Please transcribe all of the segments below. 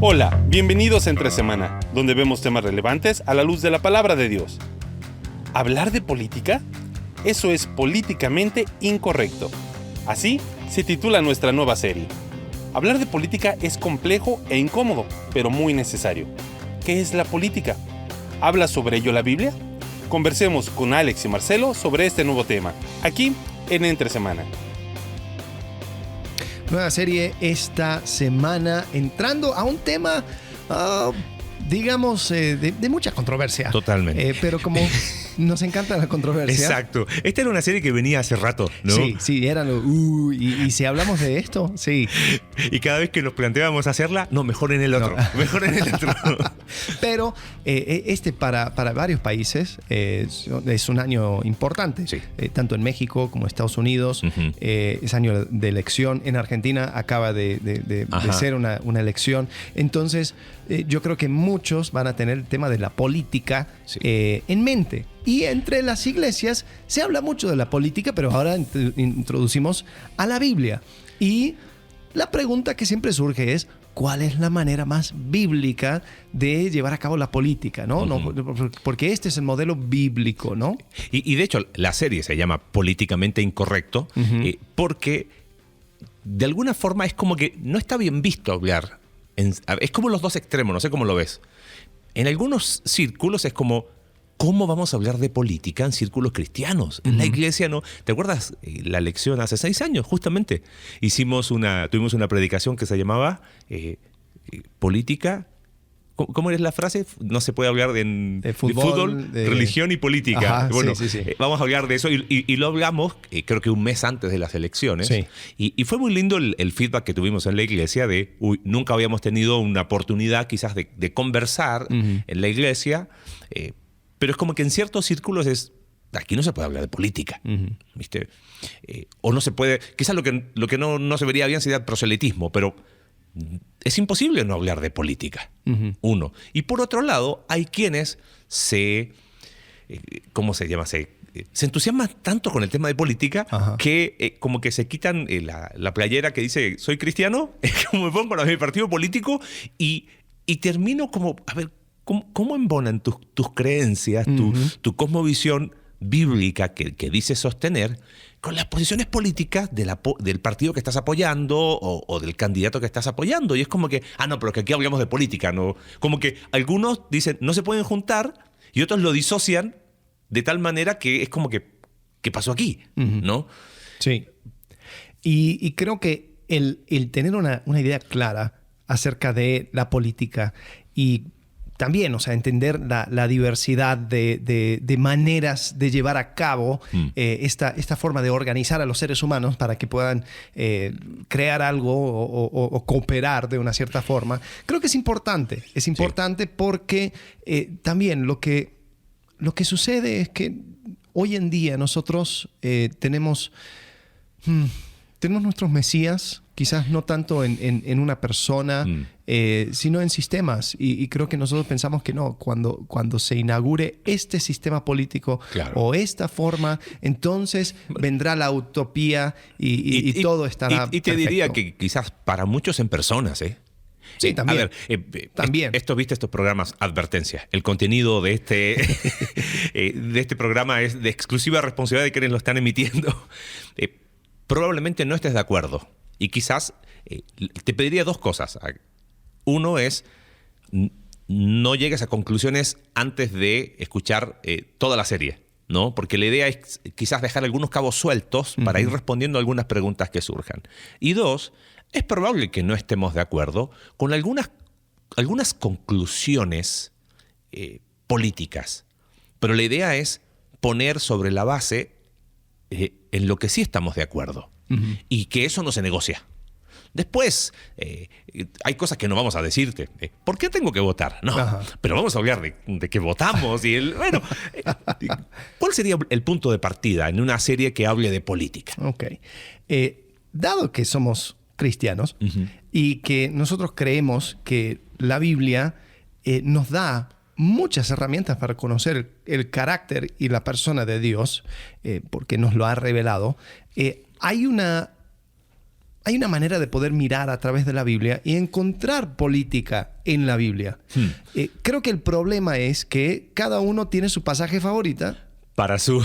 Hola, bienvenidos a Entre Semana, donde vemos temas relevantes a la luz de la palabra de Dios. ¿Hablar de política? Eso es políticamente incorrecto. Así se titula nuestra nueva serie. Hablar de política es complejo e incómodo, pero muy necesario. ¿Qué es la política? ¿Habla sobre ello la Biblia? Conversemos con Alex y Marcelo sobre este nuevo tema, aquí en Entre Semana. Nueva serie esta semana, entrando a un tema, digamos, de mucha controversia. Totalmente. Pero como nos encanta la controversia. Exacto. Esta era una serie que venía hace rato, ¿no? Sí, era y si hablamos de esto, sí. Y cada vez que nos planteábamos hacerla, no, mejor en el otro. No. Mejor en el otro. Pero para varios países es un año importante. Sí. Tanto en México como en Estados Unidos. Uh-huh. Es año de elección. En Argentina acaba de ser una elección. Entonces, yo creo que muchos van a tener el tema de la política en mente. Y entre las iglesias se habla mucho de la política, pero ahora introducimos a la Biblia. Y la pregunta que siempre surge es, ¿cuál es la manera más bíblica de llevar a cabo la política? ¿No? Uh-huh. No, porque este es el modelo bíblico, ¿no? Y de hecho, la serie se llama Políticamente Incorrecto, uh-huh. Porque de alguna forma es como que no está bien visto hablar. Es como los dos extremos, no sé cómo lo ves. En algunos círculos es como, ¿cómo vamos a hablar de política en círculos cristianos? En la iglesia no. ¿Te acuerdas la lección hace 6 años? Justamente tuvimos una predicación que se llamaba Política. ¿Cómo es la frase? No se puede hablar de fútbol, religión y política. Ajá, bueno, sí. Vamos a hablar de eso y lo hablamos creo que un mes antes de las elecciones. Sí. Y fue muy lindo el feedback que tuvimos en la iglesia de nunca habíamos tenido una oportunidad quizás de conversar en la iglesia. Pero es como que en ciertos círculos aquí no se puede hablar de política, ¿viste? O no se puede, quizás lo que no se vería bien sería proselitismo, pero es imposible no hablar de política, uno. Y por otro lado, hay quienes ¿cómo se llama? Se entusiasman tanto con el tema de política que como que se quitan la playera que dice soy cristiano, como me pongo a mi partido político y termino como, a ver, ¿cómo embonan tus creencias, tu cosmovisión bíblica que dice sostener con las posiciones políticas del partido que estás apoyando o del candidato que estás apoyando? Y es como que, no, pero que aquí hablamos de política, ¿no? Como que algunos dicen no se pueden juntar y otros lo disocian de tal manera que es como que, ¿qué pasó aquí? ¿No? Sí. Y creo que el tener una idea clara acerca de la política y también, entender la diversidad de maneras de llevar a cabo esta forma de organizar a los seres humanos para que puedan crear algo o cooperar de una cierta forma. Creo que es importante. Es importante porque también lo que sucede es que hoy en día nosotros tenemos nuestros mesías, quizás no tanto en una persona, sino en sistemas. Y creo que nosotros pensamos que no, cuando se inaugure este sistema político o esta forma, entonces vendrá la utopía y todo estará y te diría que quizás para muchos en personas, Sí, también. A ver, también. ¿Viste estos programas advertencias? El contenido de este programa es de exclusiva responsabilidad de quienes lo están emitiendo. Probablemente no estés de acuerdo. Y quizás te pediría 2 cosas. Uno es, no llegues a conclusiones antes de escuchar toda la serie, ¿no? Porque la idea es quizás dejar algunos cabos sueltos para ir respondiendo a algunas preguntas que surjan. Y 2, es probable que no estemos de acuerdo con algunas conclusiones políticas. Pero la idea es poner sobre la base en lo que sí estamos de acuerdo. Y que eso no se negocia. Después, hay cosas que no vamos a decirte. ¿Por qué tengo que votar? No, pero vamos a hablar de que votamos. ¿Cuál sería el punto de partida en una serie que hable de política? Ok. Dado que somos cristianos y que nosotros creemos que la Biblia nos da muchas herramientas para conocer el carácter y la persona de Dios, porque nos lo ha revelado, hay una hay una manera de poder mirar a través de la Biblia y encontrar política en la Biblia. Creo que el problema es que cada uno tiene su pasaje favorita. Para su...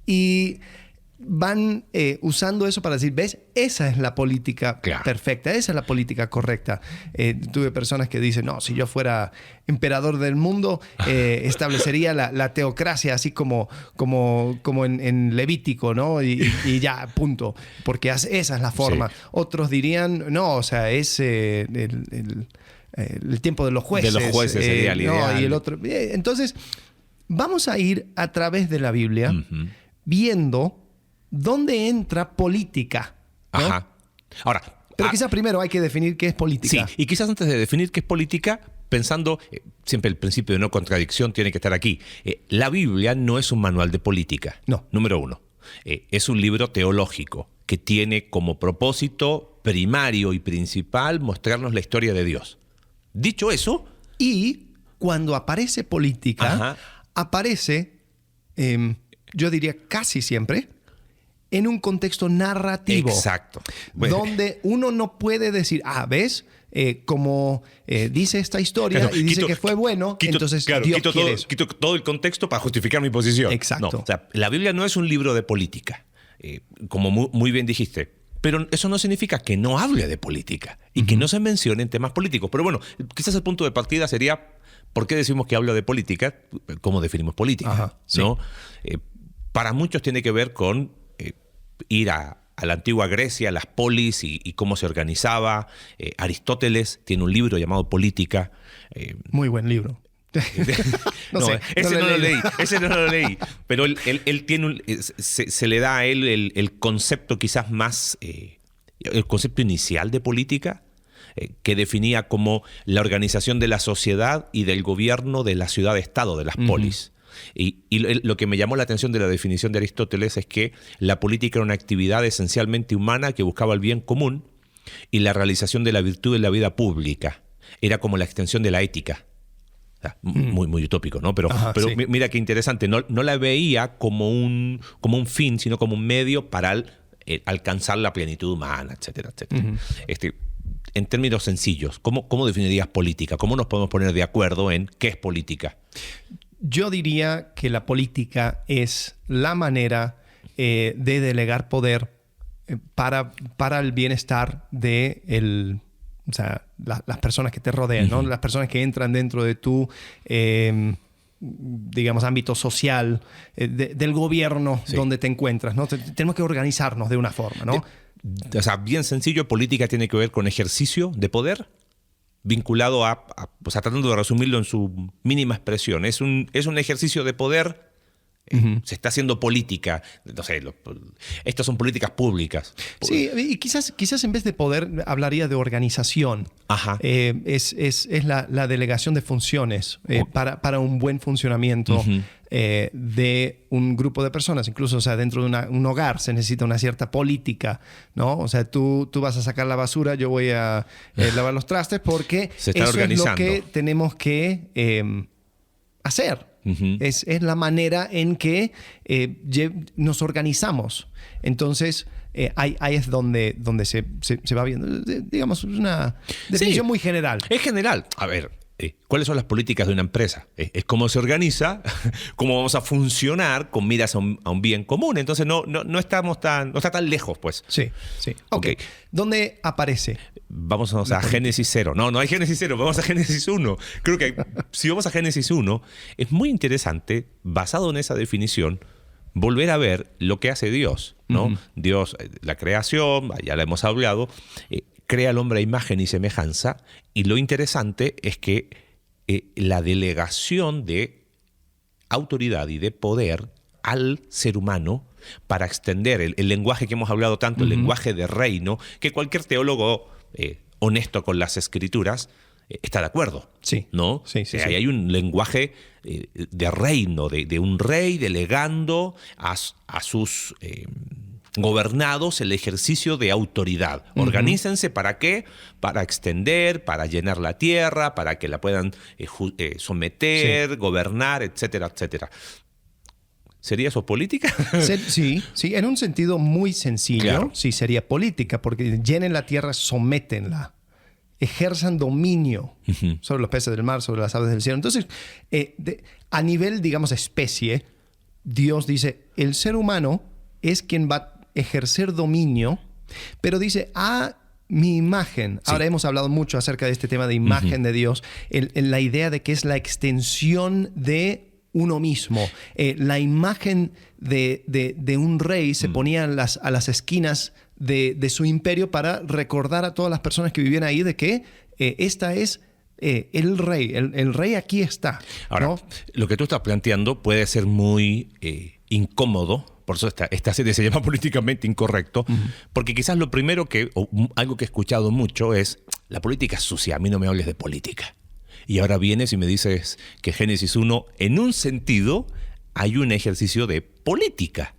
Y van usando eso para decir, ¿ves? Esa es la política perfecta, esa es la política correcta. Tuve personas que dicen, no, si yo fuera emperador del mundo, establecería la teocracia, así como en Levítico, ¿no? Y ya, punto. Porque esa es la forma. Sí. Otros dirían, no, o sea, es el tiempo de los jueces. De los jueces sería el ideal. No, y el otro. Entonces, vamos a ir a través de la Biblia viendo ¿dónde entra política? ¿No? Ajá. Ahora, pero quizás primero hay que definir qué es política. Sí, y quizás antes de definir qué es política, pensando, siempre el principio de no contradicción tiene que estar aquí. La Biblia no es un manual de política. No. Número uno. Es un libro teológico que tiene como propósito primario y principal mostrarnos la historia de Dios. Dicho eso... Y cuando aparece política, aparece, yo diría casi siempre, en un contexto narrativo. Exacto. Donde uno no puede decir, ¿ves? Como dice esta historia y dice que fue bueno, entonces Dios quiere eso. Quito todo el contexto para justificar mi posición. Exacto. No, o sea, la Biblia no es un libro de política, como muy bien dijiste. Pero eso no significa que no hable de política y que no se mencionen temas políticos. Pero bueno, quizás el punto de partida sería, ¿por qué decimos que habla de política? ¿Cómo definimos política? ¿No? Para muchos tiene que ver con ir a la antigua Grecia, las polis y cómo se organizaba. Aristóteles tiene un libro llamado Política. Muy buen libro. No sé, ese no lo leí. Pero él tiene se le da a él el concepto quizás más, el concepto inicial de política, que definía como la organización de la sociedad y del gobierno de la ciudad-estado, de las polis. Y lo que me llamó la atención de la definición de Aristóteles es que la política era una actividad esencialmente humana que buscaba el bien común y la realización de la virtud en la vida pública. Era como la extensión de la ética. Muy utópico, ¿no? Pero sí. Mira qué interesante. No la veía como un fin, sino como un medio para alcanzar la plenitud humana, etcétera, etcétera. En términos sencillos, ¿cómo definirías política? ¿Cómo nos podemos poner de acuerdo en qué es política? Yo diría que la política es la manera de delegar poder para el bienestar de las personas que te rodean, ¿no? Las personas que entran dentro de tu, digamos, ámbito social, del gobierno donde te encuentras, ¿no? Tenemos que organizarnos de una forma, ¿no? O sea, bien sencillo, política tiene que ver con ejercicio de poder vinculado a tratando de resumirlo en su mínima expresión. Es un ejercicio de poder. Se está haciendo política. No sé, estas son políticas públicas. Sí, y quizás en vez de poder hablaría de organización. Es la delegación de funciones para un buen funcionamiento de un grupo de personas. Incluso, o sea, dentro de un hogar se necesita una cierta política, ¿no? O sea, tú vas a sacar la basura, yo voy a lavar los trastes, porque eso es lo que tenemos que hacer. Es la manera en que nos organizamos. Entonces, ahí es donde se va viendo. Digamos, es una definición muy general. Es general. A ver, ¿cuáles son las políticas de una empresa? Es cómo se organiza, cómo vamos a funcionar con miras a un bien común. Entonces, no está tan lejos, pues. Sí. Ok. ¿Dónde aparece? Vamos a Génesis 0. No hay Génesis 0, vamos a Génesis 1. Creo que si vamos a Génesis 1, es muy interesante, basado en esa definición, volver a ver lo que hace Dios, ¿no? Dios, la creación, ya la hemos hablado, crea al hombre a imagen y semejanza, y lo interesante es que la delegación de autoridad y de poder al ser humano para extender el lenguaje que hemos hablado tanto, el lenguaje de reino, que cualquier teólogo honesto con las escrituras está de acuerdo. Sí. ¿No? Sí. Ahí hay un lenguaje de reino, de un rey delegando a sus gobernados el ejercicio de autoridad. Organícense, ¿para qué? Para extender, para llenar la tierra, para que la puedan someter, gobernar, etcétera, etcétera. ¿Sería eso política? Sí, en un sentido muy sencillo, claro. Sí sería política, porque llenen la tierra, sométenla, ejerzan dominio sobre los peces del mar, sobre las aves del cielo. Entonces, a nivel, digamos, especie, Dios dice, el ser humano es quien va a ejercer dominio, pero dice, mi imagen. Sí. Ahora hemos hablado mucho acerca de este tema de imagen de Dios, la idea de que es la extensión de uno mismo. La imagen de un rey se ponía a las esquinas de su imperio para recordar a todas las personas que vivían ahí de que esta es el rey. El rey aquí está. Ahora, ¿no? Lo que tú estás planteando puede ser muy incómodo. Por eso esta serie se llama Políticamente Incorrecto, porque quizás lo primero algo que he escuchado mucho es, la política es sucia, a mí no me hables de política. Y ahora vienes y me dices que Génesis 1, en un sentido, hay un ejercicio de política.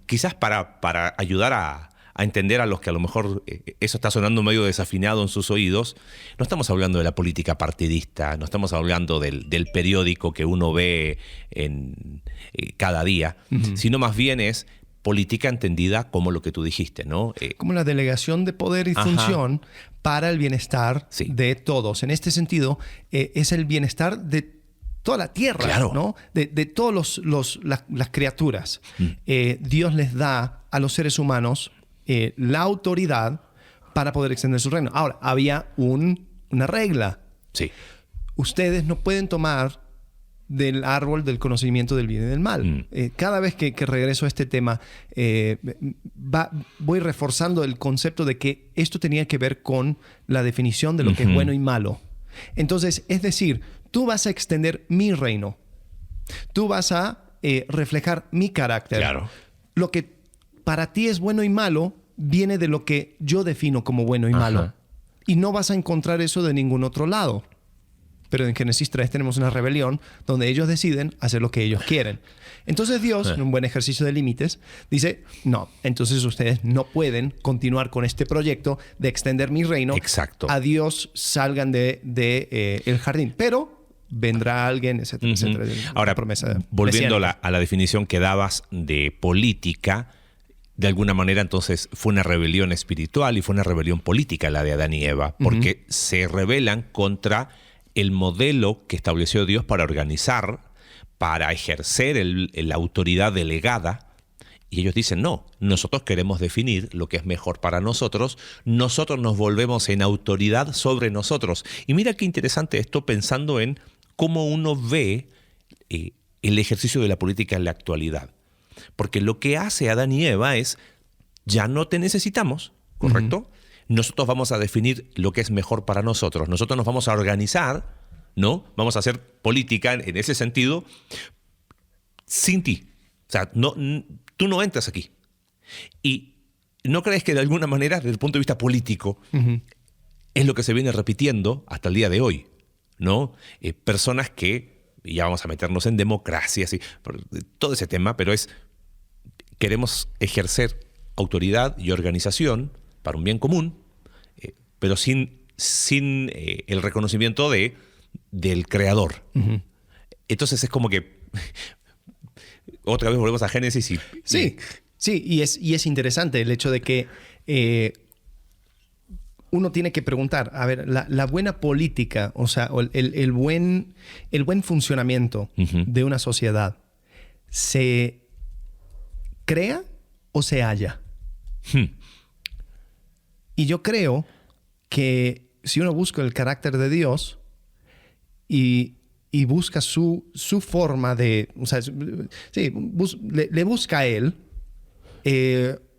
Quizás para ayudar a entender a los que a lo mejor eso está sonando medio desafinado en sus oídos, no estamos hablando de la política partidista, no estamos hablando del periódico que uno ve cada día, sino más bien es política entendida como lo que tú dijiste, ¿no? Como la delegación de poder y función para el bienestar de todos. En este sentido, es el bienestar de toda la tierra, claro. ¿no? De todas las criaturas. Dios les da a los seres humanos la autoridad para poder extender su reino. Ahora, había una regla. Sí. Ustedes no pueden tomar del árbol del conocimiento del bien y del mal. Cada vez que regreso a este tema, voy reforzando el concepto de que esto tenía que ver con la definición de lo que es bueno y malo. Entonces, es decir, tú vas a extender mi reino. Tú vas a reflejar mi carácter. Claro. Lo que para ti es bueno y malo viene de lo que yo defino como bueno y malo. Y no vas a encontrar eso de ningún otro lado. Pero en Génesis 3 tenemos una rebelión donde ellos deciden hacer lo que ellos quieren. Entonces Dios, en un buen ejercicio de límites, dice, no, entonces ustedes no pueden continuar con este proyecto de extender mi reino. Exacto. Adiós, salgan de el jardín. Pero vendrá alguien, etcétera, etcétera. Ahora, volviendo a la definición que dabas de política, de alguna manera entonces fue una rebelión espiritual y fue una rebelión política la de Adán y Eva, porque se rebelan contra el modelo que estableció Dios para organizar, para ejercer la autoridad delegada. Y ellos dicen, no, nosotros queremos definir lo que es mejor para nosotros, nosotros nos volvemos en autoridad sobre nosotros. Y mira qué interesante esto pensando en cómo uno ve el ejercicio de la política en la actualidad. Porque lo que hace Adán y Eva es, ya no te necesitamos, ¿correcto? Nosotros vamos a definir lo que es mejor para nosotros. Nosotros nos vamos a organizar, ¿no? Vamos a hacer política en ese sentido sin ti. O sea, tú no entras aquí. Y ¿no crees que de alguna manera, desde el punto de vista político, es lo que se viene repitiendo hasta el día de hoy, ¿no? Personas que, y ya vamos a meternos en democracia, ¿sí? Todo ese tema, pero queremos ejercer autoridad y organización para un bien común, pero sin el reconocimiento del creador. Entonces es como que otra vez volvemos a Génesis y... Sí, y es interesante el hecho de que uno tiene que preguntar, a ver, la buena política, o sea, el buen funcionamiento de una sociedad, ¿se crea o se halla? Y yo creo que si uno busca el carácter de Dios y busca su forma de... O sea, le busca a Él,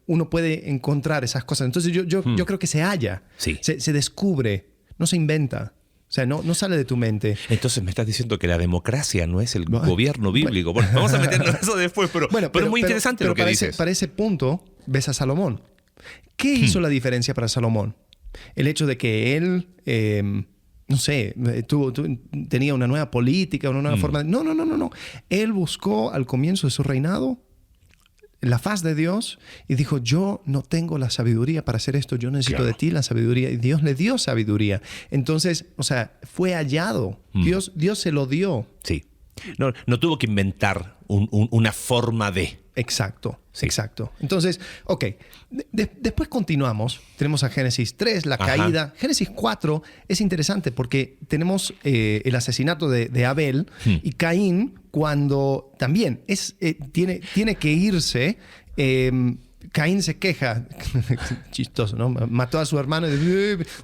uno puede encontrar esas cosas. Entonces yo creo que se halla, se descubre, no se inventa. O sea, no sale de tu mente. Entonces me estás diciendo que la democracia no es el gobierno bíblico. Bueno, vamos a meternos en eso después, pero es muy interesante lo que dices. Para ese punto ves a Salomón. ¿Qué hizo la diferencia para Salomón? El hecho de que él, no sé, tenía una nueva política, una nueva forma de... No. Él buscó al comienzo de su reinado la faz de Dios y dijo, yo no tengo la sabiduría para hacer esto, yo necesito de ti la sabiduría. Y Dios le dio sabiduría. Entonces, o sea, fue hallado. Dios se lo dio. Sí. No tuvo que inventar una forma de. Exacto, Sí. exacto. Entonces, ok, después continuamos. Tenemos a Génesis 3, la caída. Génesis 4 es interesante porque tenemos el asesinato de Abel y Caín cuando también tiene que irse. Caín se queja, chistoso, ¿no? Mató a su hermano y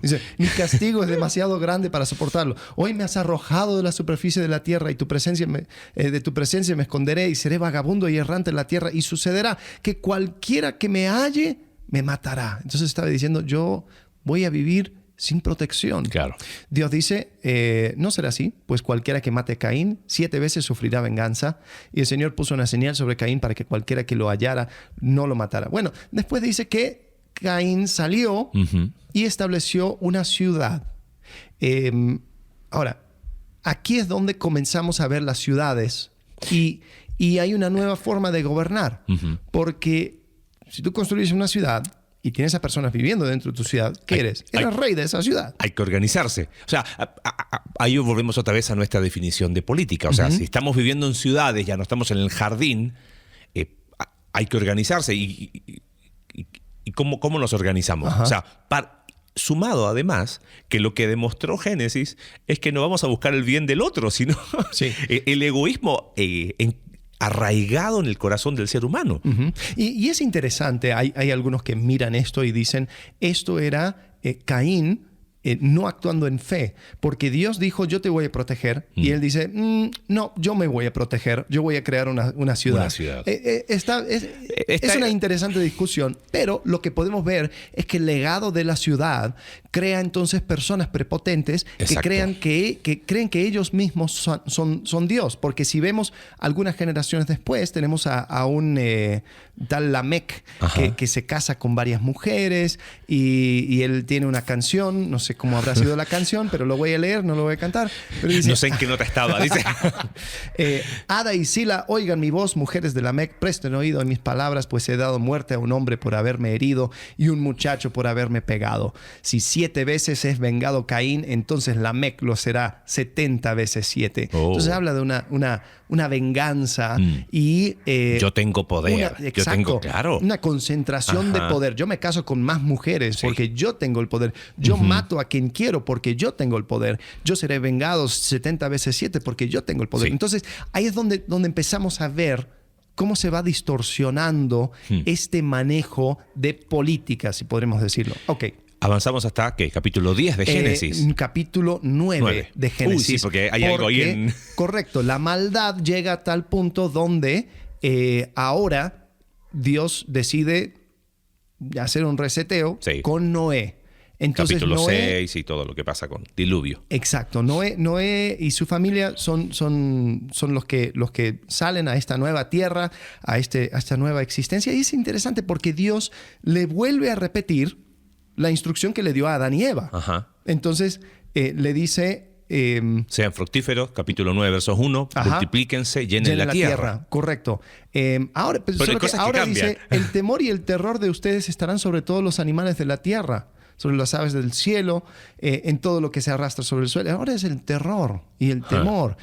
dice, mi castigo es demasiado grande para soportarlo. Hoy me has arrojado de la superficie de la tierra y de tu presencia me esconderé y seré vagabundo y errante en la tierra y sucederá que cualquiera que me halle me matará. Entonces estaba diciendo, yo voy a vivir sin protección. Claro. Dios dice, no será así, pues cualquiera que mate a Caín 7 veces sufrirá venganza. Y el Señor puso una señal sobre Caín para que cualquiera que lo hallara no lo matara. Bueno, después dice que Caín salió y estableció una ciudad. Ahora, aquí es donde comenzamos a ver las ciudades y hay una nueva forma de gobernar. Porque si tú construyes una ciudad y tienes a personas viviendo dentro de tu ciudad, ¿qué eres? Eres rey de esa ciudad. Hay que organizarse. O sea, ahí volvemos otra vez a nuestra definición de política. O sea, si estamos viviendo en ciudades, ya no estamos en el jardín, hay que organizarse. ¿Y cómo nos organizamos? O sea, sumado además que lo que demostró Génesis es que no vamos a buscar el bien del otro, sino el egoísmo arraigado en el corazón del ser humano. Y es interesante, hay algunos que miran esto y dicen, esto era Caín no actuando en fe, porque Dios dijo, yo te voy a proteger, y él dice, no, yo me voy a proteger, yo voy a crear una ciudad. Una ciudad. Es una interesante discusión, pero lo que podemos ver es que el legado de la ciudad crea entonces personas prepotentes que creen que ellos mismos son Dios, porque si vemos algunas generaciones después, tenemos a un tal Lamec que se casa con varias mujeres y él tiene una canción, no sé cómo habrá sido la canción, pero lo voy a leer, no lo voy a cantar. Pero dice, no sé en qué nota estaba, dice. Ada y Sila, oigan mi voz, mujeres de Lamec, presten oído a mis palabras, pues he dado muerte a un hombre por haberme herido y un muchacho por haberme pegado. Si 7 veces es vengado Caín, entonces Lamec lo será 70 veces 7. Entonces habla de una venganza y... yo tengo poder. Una concentración de poder. Yo me caso con más mujeres porque yo tengo el poder. Yo mato a quien quiero porque yo tengo el poder. Yo seré vengado 70 veces 7 porque yo tengo el poder. Entonces ahí es donde empezamos a ver cómo se va distorsionando este manejo de política, si podremos decirlo. Ok. Avanzamos hasta, ¿qué? Capítulo 10 de Génesis. Capítulo 9 de Génesis. Sí, porque hay algo ahí en... Correcto. La maldad llega a tal punto donde ahora Dios decide hacer un reseteo con Noé. Entonces, Capítulo Noé, 6 y todo lo que pasa con diluvio. Exacto. Noé y su familia son los que salen a esta nueva tierra, a esta nueva existencia. Y es interesante porque Dios le vuelve a repetir la instrucción que le dio a Adán y Eva. Entonces le dice... sean fructíferos, capítulo 9, versos 1, multiplíquense, llenen la tierra. Correcto. Ahora dice, el temor y el terror de ustedes estarán sobre todos los animales de la tierra, sobre las aves del cielo, en todo lo que se arrastra sobre el suelo. Ahora es el terror y el temor.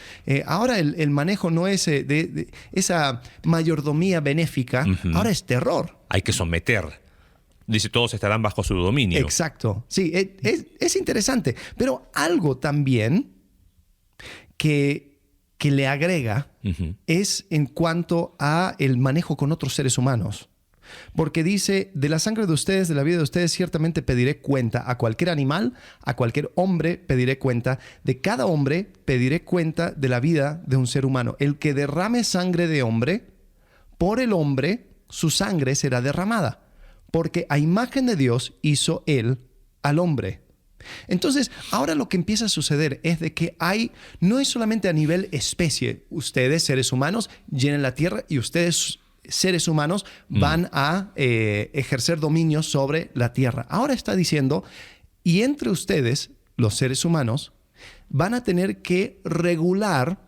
Ahora el manejo no es de esa mayordomía benéfica, ahora es terror. Hay que someter. Dice, todos estarán bajo su dominio. Exacto. Sí, es interesante. Pero algo también que le agrega es en cuanto a el manejo con otros seres humanos. Porque dice, de la sangre de ustedes, de la vida de ustedes, ciertamente pediré cuenta. A cualquier animal, a cualquier hombre pediré cuenta. De cada hombre pediré cuenta de la vida de un ser humano. El que derrame sangre de hombre, por el hombre, su sangre será derramada. Porque a imagen de Dios hizo Él al hombre. Entonces, ahora lo que empieza a suceder es de que no es solamente a nivel especie. Ustedes, seres humanos, llenen la tierra y ustedes, seres humanos, van a ejercer dominio sobre la tierra. Ahora está diciendo, y entre ustedes, los seres humanos, van a tener que regular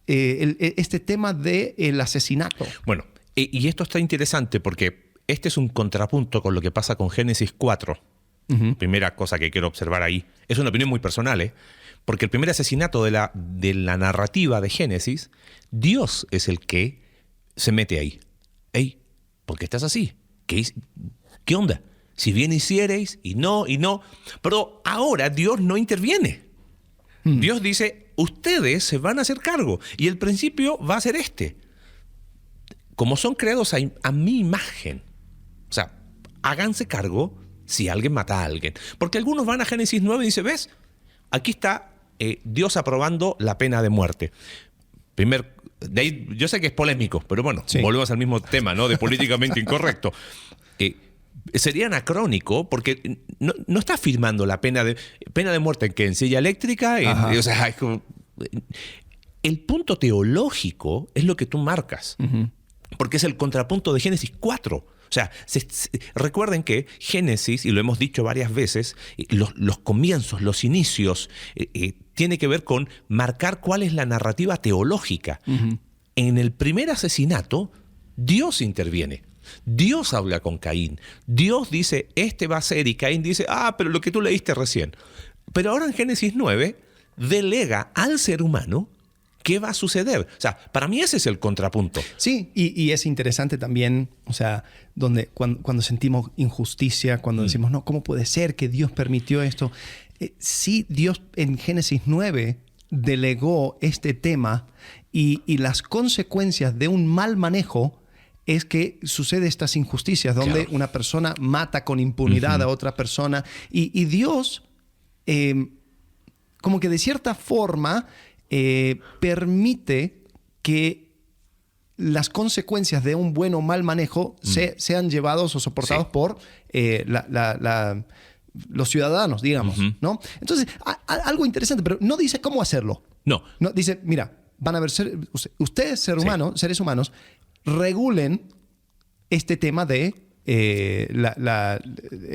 este tema del asesinato. Bueno, y esto está interesante porque este es un contrapunto con lo que pasa con Génesis 4. Primera cosa que quiero observar ahí. Es una opinión muy personal, Porque el primer asesinato de la narrativa de Génesis, Dios es el que se mete ahí. Ey, ¿por qué estás así? ¿Qué onda? Si bien hicierais y no. Pero ahora Dios no interviene. Dios dice, ustedes se van a hacer cargo. Y el principio va a ser este. Como son creados a mi imagen. O sea, háganse cargo si alguien mata a alguien. Porque algunos van a Génesis 9 y dicen, ¿ves? Aquí está Dios aprobando la pena de muerte. De ahí, yo sé que es polémico, pero bueno, sí. Volvemos al mismo tema, ¿no? De políticamente incorrecto. Sería anacrónico porque no está firmando la pena de muerte en silla eléctrica. O sea, es como, el punto teológico es lo que tú marcas, porque es el contrapunto de Génesis 4. O sea, recuerden que Génesis, y lo hemos dicho varias veces, los comienzos, los inicios, tiene que ver con marcar cuál es la narrativa teológica. En el primer asesinato, Dios interviene. Dios habla con Caín. Dios dice, este va a ser, y Caín dice, pero lo que tú leíste recién. Pero ahora en Génesis 9, delega al ser humano qué va a suceder. O sea, para mí ese es el contrapunto. Sí, y es interesante también, o sea, cuando sentimos injusticia, cuando decimos, no, ¿cómo puede ser que Dios permitió esto? Sí, Dios en Génesis 9 delegó este tema y las consecuencias de un mal manejo es que sucede estas injusticias donde una persona mata con impunidad a otra persona y Dios, como que de cierta forma, permite que las consecuencias de un buen o mal manejo sean llevados o soportados por los ciudadanos, digamos, ¿no? Entonces, algo interesante, pero no dice cómo hacerlo. No. Dice, mira, van a ver, ustedes, seres humanos, regulen este tema de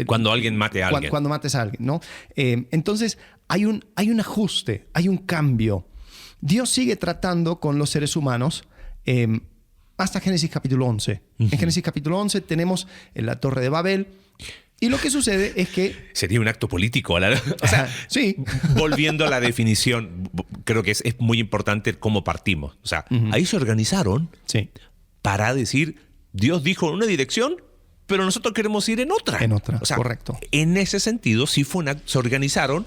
cuando alguien mate a alguien. Cuando mates a alguien, ¿no? Entonces, hay un ajuste, hay un cambio. Dios sigue tratando con los seres humanos hasta Génesis capítulo 11. En Génesis capítulo 11 tenemos la Torre de Babel. Y lo que sucede es que... Sería un acto político. O sea, sí. Volviendo a la definición, creo que es muy importante cómo partimos. O sea, ahí se organizaron para decir, Dios dijo en una dirección, pero nosotros queremos ir en otra. En otra, o sea, correcto. En ese sentido, sí se organizaron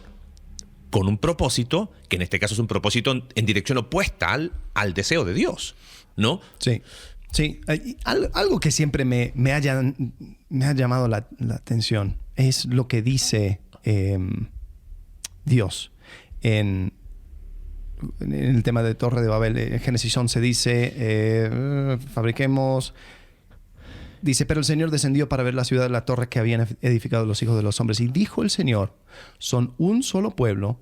con un propósito, que en este caso es un propósito en dirección opuesta al deseo de Dios, ¿no? Sí. Sí, algo que siempre me ha llamado la atención es lo que dice Dios en el tema de Torre de Babel. En Génesis 11 dice, fabriquemos... Dice, pero el Señor descendió para ver la ciudad de la torre que habían edificado los hijos de los hombres. Y dijo el Señor, son un solo pueblo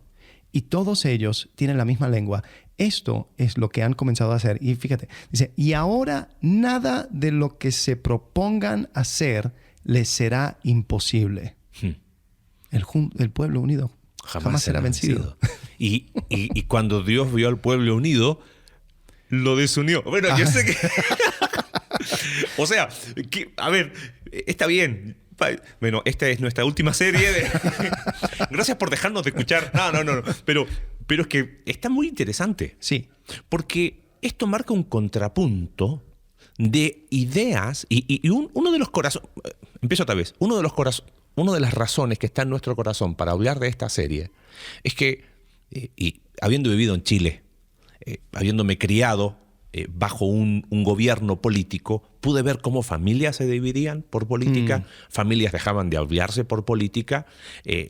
y todos ellos tienen la misma lengua. Esto es lo que han comenzado a hacer. Y fíjate, dice, y ahora nada de lo que se propongan hacer les será imposible. El pueblo unido jamás será vencido. Y cuando Dios vio al pueblo unido, lo desunió. Bueno, yo sé que... O sea, a ver, está bien. Bueno, esta es nuestra última serie. Gracias por dejarnos de escuchar. No. Pero es que está muy interesante. Sí. Porque esto marca un contrapunto de ideas y uno de los corazones... Empiezo otra vez. Una de las razones que está en nuestro corazón para hablar de esta serie es que, y habiendo vivido en Chile, habiéndome criado bajo un gobierno político, pude ver cómo familias se dividían por política, familias dejaban de hablarse por política.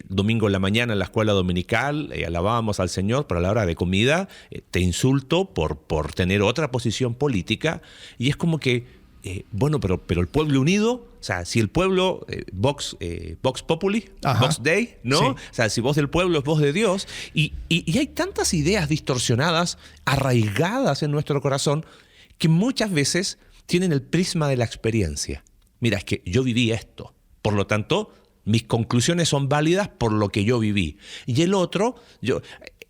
Domingo en la mañana en la escuela dominical alabábamos al Señor, pero a la hora de comida te insulto por tener otra posición política. Y es como que, bueno, pero el pueblo unido, o sea, si el pueblo, Vox Populi, Vox Dei, ¿no? Sí. O sea, si voz del pueblo es voz de Dios. Y hay tantas ideas distorsionadas, arraigadas en nuestro corazón, que muchas veces tienen el prisma de la experiencia. Mira, es que yo viví esto. Por lo tanto, mis conclusiones son válidas por lo que yo viví. Y el otro, yo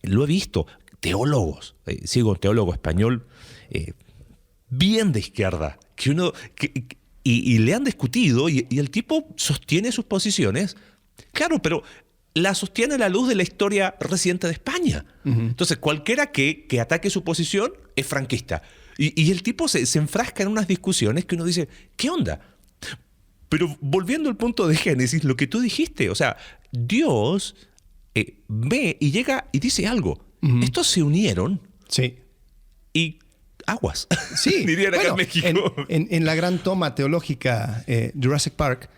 lo he visto, teólogos, sigo un teólogo español bien de izquierda, que uno... y le han discutido y el tipo sostiene sus posiciones. Claro, pero la sostiene a la luz de la historia reciente de España. Entonces, cualquiera que ataque su posición es franquista. Y el tipo se enfrasca en unas discusiones que uno dice, ¿qué onda? Pero volviendo al punto de Génesis, lo que tú dijiste, o sea, Dios ve y llega y dice algo. Estos se unieron. Sí. Y aguas. Sí. Dirían acá en México. En la gran toma teológica Jurassic Park,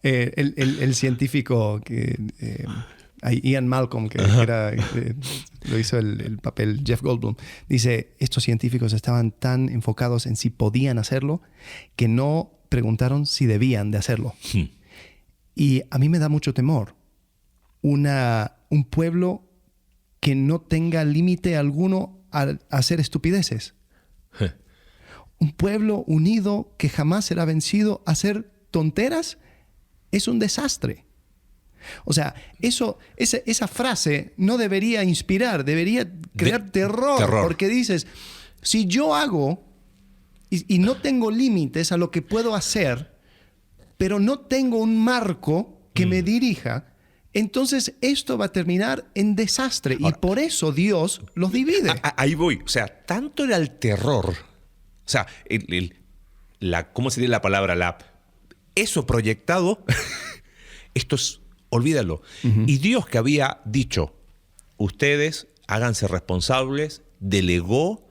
el científico que... Ian Malcolm, que era, lo hizo el papel Jeff Goldblum, dice, estos científicos estaban tan enfocados en si podían hacerlo que no preguntaron si debían de hacerlo. Y a mí me da mucho temor un pueblo que no tenga límite alguno al hacer estupideces. Un pueblo unido que jamás será vencido a hacer tonteras es un desastre. O sea, esa frase no debería inspirar, debería crear terror. Porque dices, si yo hago y no tengo límites a lo que puedo hacer, pero no tengo un marco que me dirija, entonces esto va a terminar en desastre. Ahora, y por eso Dios los divide. Ahí voy. O sea, tanto era el terror. O sea, ¿cómo sería la palabra? Eso proyectado, esto es... Olvídalo. Y Dios, que había dicho, ustedes háganse responsables, delegó,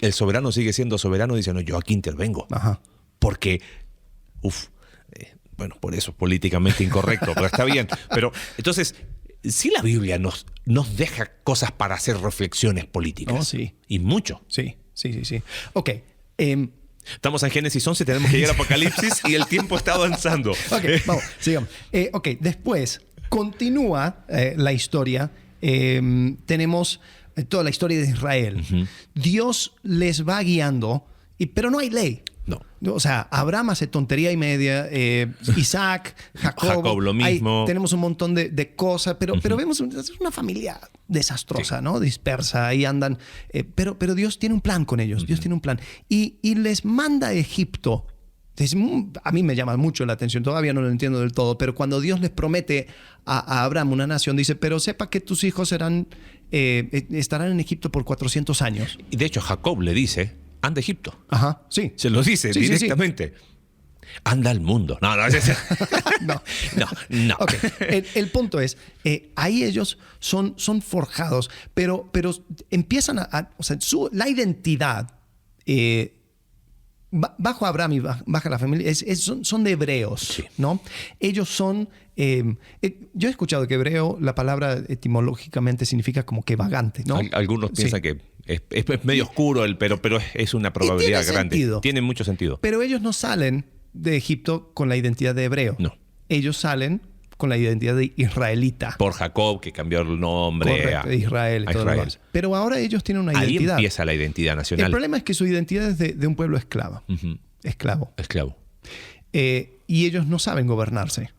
el soberano sigue siendo soberano, dice, no, yo aquí intervengo. Porque, bueno, por eso es políticamente incorrecto, pero está bien. Pero entonces, sí, la Biblia nos deja cosas para hacer reflexiones políticas. Oh, sí. Y mucho. Sí. Ok. Estamos en Génesis 11, tenemos que llegar a Apocalipsis y el tiempo está avanzando. Ok, vamos, sigamos. Después continúa la historia. Tenemos toda la historia de Israel. Dios les va guiando, pero no hay ley. No. O sea, Abraham hace tontería y media, Isaac, Jacob lo mismo. Tenemos un montón de cosas, pero vemos una familia desastrosa, ¿no? Dispersa, ahí andan. Pero Dios tiene un plan con ellos, Dios tiene un plan. Y les manda a Egipto. Entonces, a mí me llama mucho la atención, todavía no lo entiendo del todo, pero cuando Dios les promete a Abraham una nación, dice, pero sepa que tus hijos estarán en Egipto por 400 años. Y de hecho Jacob le dice, anda a Egipto. Sí. Se lo dice directamente. Sí. Anda al mundo. No. No. Okay. El punto es, ahí ellos son forjados, pero empiezan o sea, la identidad bajo Abraham y bajo la familia son de hebreos, sí. ¿No? Ellos son... yo he escuchado que hebreo, la palabra etimológicamente significa como que vagante, ¿no? Algunos piensan que es medio oscuro, pero es una probabilidad grande. Sentido. Tiene mucho sentido. Pero ellos no salen de Egipto con la identidad de hebreo. No. Ellos salen con la identidad de israelita. Por Jacob, que cambió el nombre de Israel y todo lo demás. Pero ahora ellos tienen una identidad. Ahí empieza la identidad nacional. El problema es que su identidad es de un pueblo esclavo. Esclavo. Y ellos no saben gobernarse.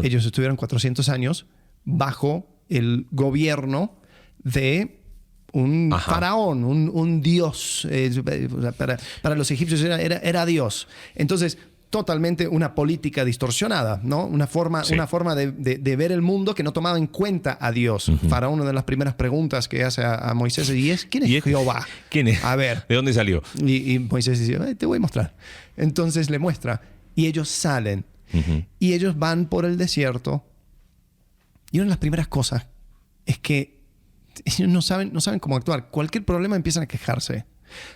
Ellos estuvieron 400 años bajo el gobierno de un faraón, un dios. Para los egipcios era Dios. Entonces, totalmente una política distorsionada, ¿no? Una forma de ver el mundo que no tomaba en cuenta a Dios. Faraón, una de las primeras preguntas que hace a Moisés es, ¿quién es Jehová? ¿Quién es? A ver. ¿De dónde salió? Y Moisés dice, te voy a mostrar. Entonces le muestra. Y ellos salen. Y ellos van por el desierto. Y una de las primeras cosas es que ellos no saben cómo actuar. Cualquier problema empiezan a quejarse.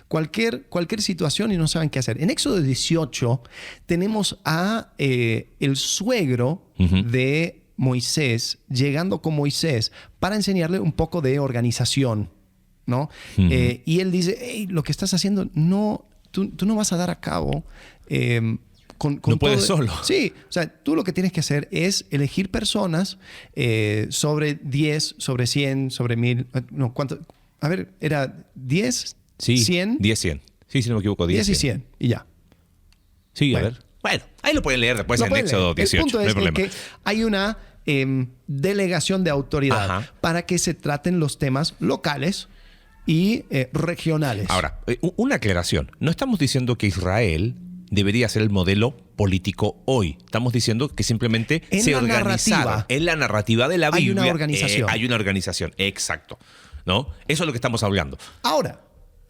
Cualquier situación y no saben qué hacer. En Éxodo 18 tenemos a el suegro de Moisés llegando con Moisés para enseñarle un poco de organización, ¿no? Y él dice, hey, lo que estás haciendo, tú no vas a dar a cabo... no puedes solo. Sí, o sea, tú lo que tienes que hacer es elegir personas sobre 10, sobre 100, sobre 1000. No, ¿cuánto? A ver, ¿era 10? Sí, 100. 10, 100. Sí, si no me equivoco, 10 y 100. Y ya. Sí, bueno. A ver. Bueno, ahí lo pueden leer después en Éxodo 18. El punto no hay problema. que hay una delegación de autoridad para que se traten los temas locales y regionales. Ahora, una aclaración. No estamos diciendo que Israel debería ser el modelo político hoy. Estamos diciendo que simplemente se organizaron. En la narrativa de la Biblia hay una organización. Hay una organización, exacto. ¿No? Eso es lo que estamos hablando. Ahora,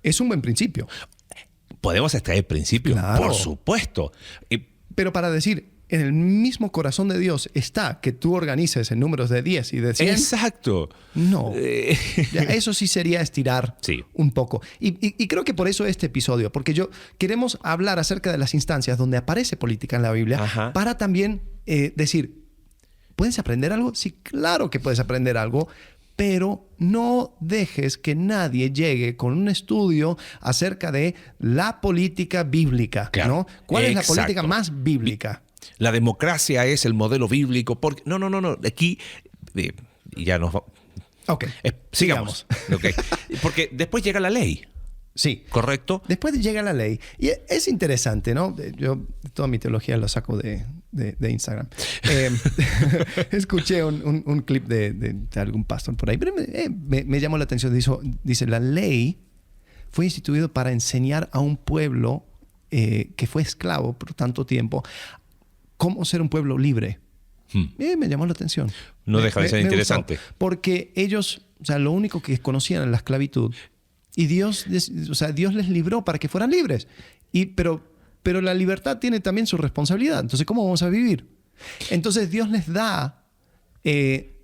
es un buen principio. Podemos extraer principios, Claro. por supuesto. Pero para decir, en el mismo corazón de Dios está que tú organices en números de 10 y de 100. Exacto. No. Ya, eso sí sería estirar Sí. un poco. Y creo que por eso este episodio, porque queremos hablar acerca de las instancias donde aparece política en la Biblia, Ajá. para también decir, ¿puedes aprender algo? Sí, claro que puedes aprender algo, pero no dejes que nadie llegue con un estudio acerca de la política bíblica, Claro. ¿no? ¿Cuál es la Exacto. política más bíblica? La democracia es el modelo bíblico. Porque... No. Aquí ya nos va... Ok, sigamos. Ok. Porque después llega la ley, Sí. ¿correcto? Después llega la ley. Y es interesante, ¿no? Yo toda mi teología lo saco de Instagram. Escuché un clip de algún pastor por ahí, pero me llamó la atención. Dice, la ley fue instituida para enseñar a un pueblo que fue esclavo por tanto tiempo cómo ser un pueblo libre. Me llamó la atención. No deja de ser interesante. Me gustó, porque ellos, o sea, lo único que conocían era la esclavitud. Y Dios les libró para que fueran libres. Pero la libertad tiene también su responsabilidad. Entonces, ¿cómo vamos a vivir? Entonces, Dios les da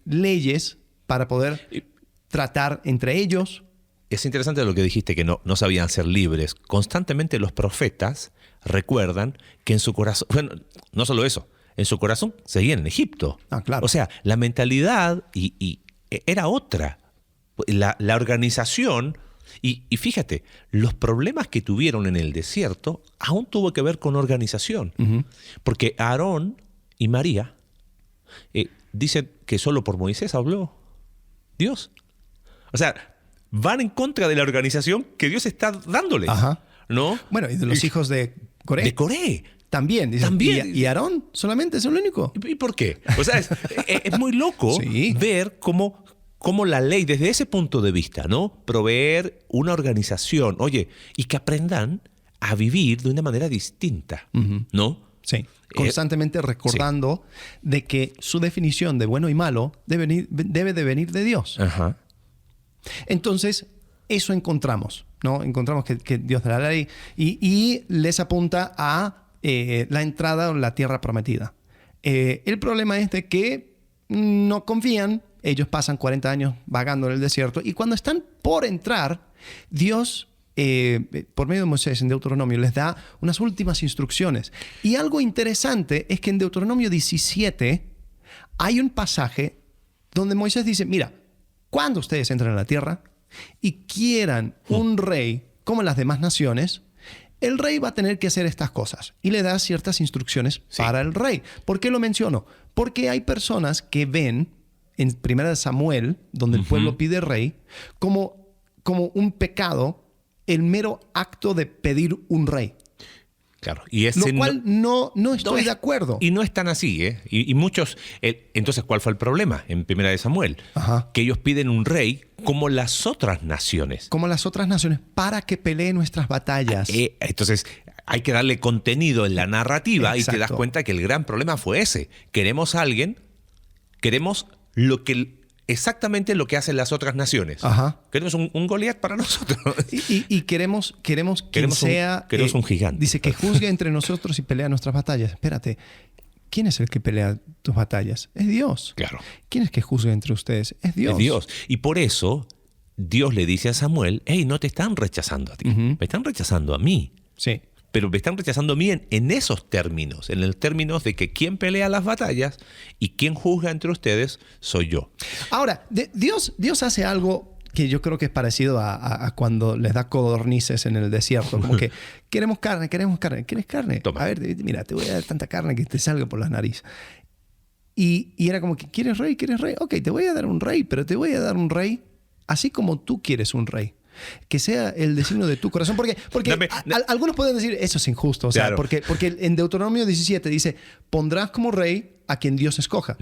leyes para poder tratar entre ellos. Es interesante lo que dijiste, que no sabían ser libres. Constantemente los profetas recuerdan que en su corazón... Bueno, no solo eso. En su corazón seguían en Egipto. Ah, claro. O sea, la mentalidad era otra. La organización... Y fíjate, los problemas que tuvieron en el desierto aún tuvo que ver con organización. Uh-huh. Porque Aarón y María dicen que solo por Moisés habló Dios. O sea, van en contra de la organización que Dios está dándoles. Ajá. ¿No? Bueno, y de los hijos de Coré. De Coré. También. Dicen, También. ¿Y Aarón solamente es el único? ¿Y por qué? O sea, es muy loco Sí. ver cómo la ley, desde ese punto de vista, ¿no? Proveer una organización, oye, y que aprendan a vivir de una manera distinta, Uh-huh. ¿no? Sí. Constantemente recordando de que su definición de bueno y malo debe de venir de Dios. Ajá. Entonces, eso encontramos, ¿no? Encontramos que Dios da la ley y les apunta a la entrada a la tierra prometida. El problema es de que no confían. Ellos pasan 40 años vagando en el desierto y cuando están por entrar, Dios, por medio de Moisés en Deuteronomio, les da unas últimas instrucciones. Y algo interesante es que en Deuteronomio 17 hay un pasaje donde Moisés dice, mira, cuando ustedes entren a la tierra y quieran un rey como las demás naciones, el rey va a tener que hacer estas cosas. Y le da ciertas instrucciones para el rey. ¿Por qué lo menciono? Porque hay personas que ven en 1 Samuel, donde el pueblo pide rey, como un pecado el mero acto de pedir un rey. Claro. Y Lo cual no estoy de acuerdo. Y no es tan así, ¿eh? Y muchos... entonces, ¿cuál fue el problema en 1 Samuel? Ajá. Que ellos piden un rey como las otras naciones. Como las otras naciones, para que pelee nuestras batallas. Entonces, hay que darle contenido en la narrativa. Exacto. Y te das cuenta que el gran problema fue ese. Queremos exactamente lo que hacen las otras naciones. Ajá. Queremos un Goliat para nosotros. Y queremos quien sea... Queremos un gigante. Dice que juzgue entre nosotros y pelea nuestras batallas. Espérate, ¿quién es el que pelea tus batallas? Es Dios. Claro. ¿Quién es que juzga entre ustedes? Es Dios. Es Dios. Y por eso Dios le dice a Samuel, hey, no te están rechazando a ti, me están rechazando a mí. Sí. Pero me están rechazando a mí en esos términos, en el términos de que quien pelea las batallas y quien juzga entre ustedes soy yo. Ahora, Dios hace algo que yo creo que es parecido a cuando les da codornices en el desierto. Como que queremos carne. ¿Quieres carne? Toma. A ver, mira, te voy a dar tanta carne que te salga por las narices. Y era como que, ¿quieres rey? Ok, te voy a dar un rey, pero te voy a dar un rey así como tú quieres un rey. Que sea el designio de tu corazón. Porque algunos pueden decir, eso es injusto. O sea, Claro. porque en Deuteronomio 17 dice, pondrás como rey a quien Dios escoja.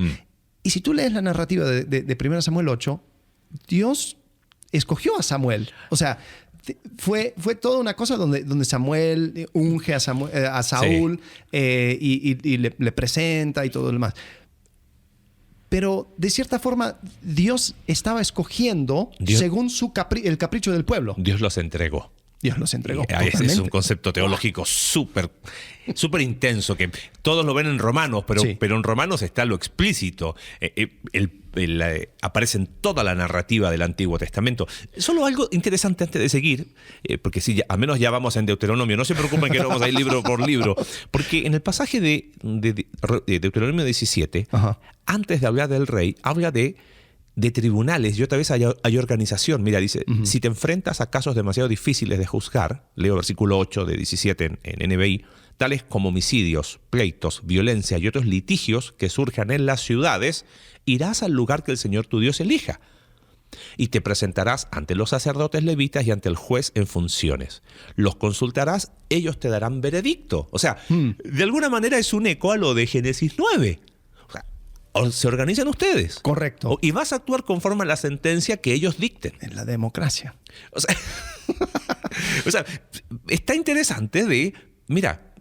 Y si tú lees la narrativa de 1 Samuel 8, Dios escogió a Samuel. O sea, fue toda una cosa donde Samuel unge a Saúl y le presenta y todo lo demás. Pero de cierta forma Dios estaba escogiendo según el capricho del pueblo. Dios los entregó. Dios los entregó. Es un concepto teológico súper intenso, que todos lo ven en Romanos, pero en Romanos está lo explícito. Aparece en toda la narrativa del Antiguo Testamento. Solo algo interesante antes de seguir, porque sí, al menos ya vamos en Deuteronomio. No se preocupen que no vamos a ir libro por libro. Porque en el pasaje de Deuteronomio 17, antes de hablar del rey, habla de tribunales y otra vez hay organización. Mira, dice, si te enfrentas a casos demasiado difíciles de juzgar, leo versículo 8 de 17 en NBI, tales como homicidios, pleitos, violencia y otros litigios que surjan en las ciudades, irás al lugar que el Señor tu Dios elija y te presentarás ante los sacerdotes levitas y ante el juez en funciones. Los consultarás, ellos te darán veredicto. O sea, de alguna manera es un eco a lo de Génesis 9. O se organizan ustedes. Correcto. Y vas a actuar conforme a la sentencia que ellos dicten. En la democracia. O sea, está interesante de, mira,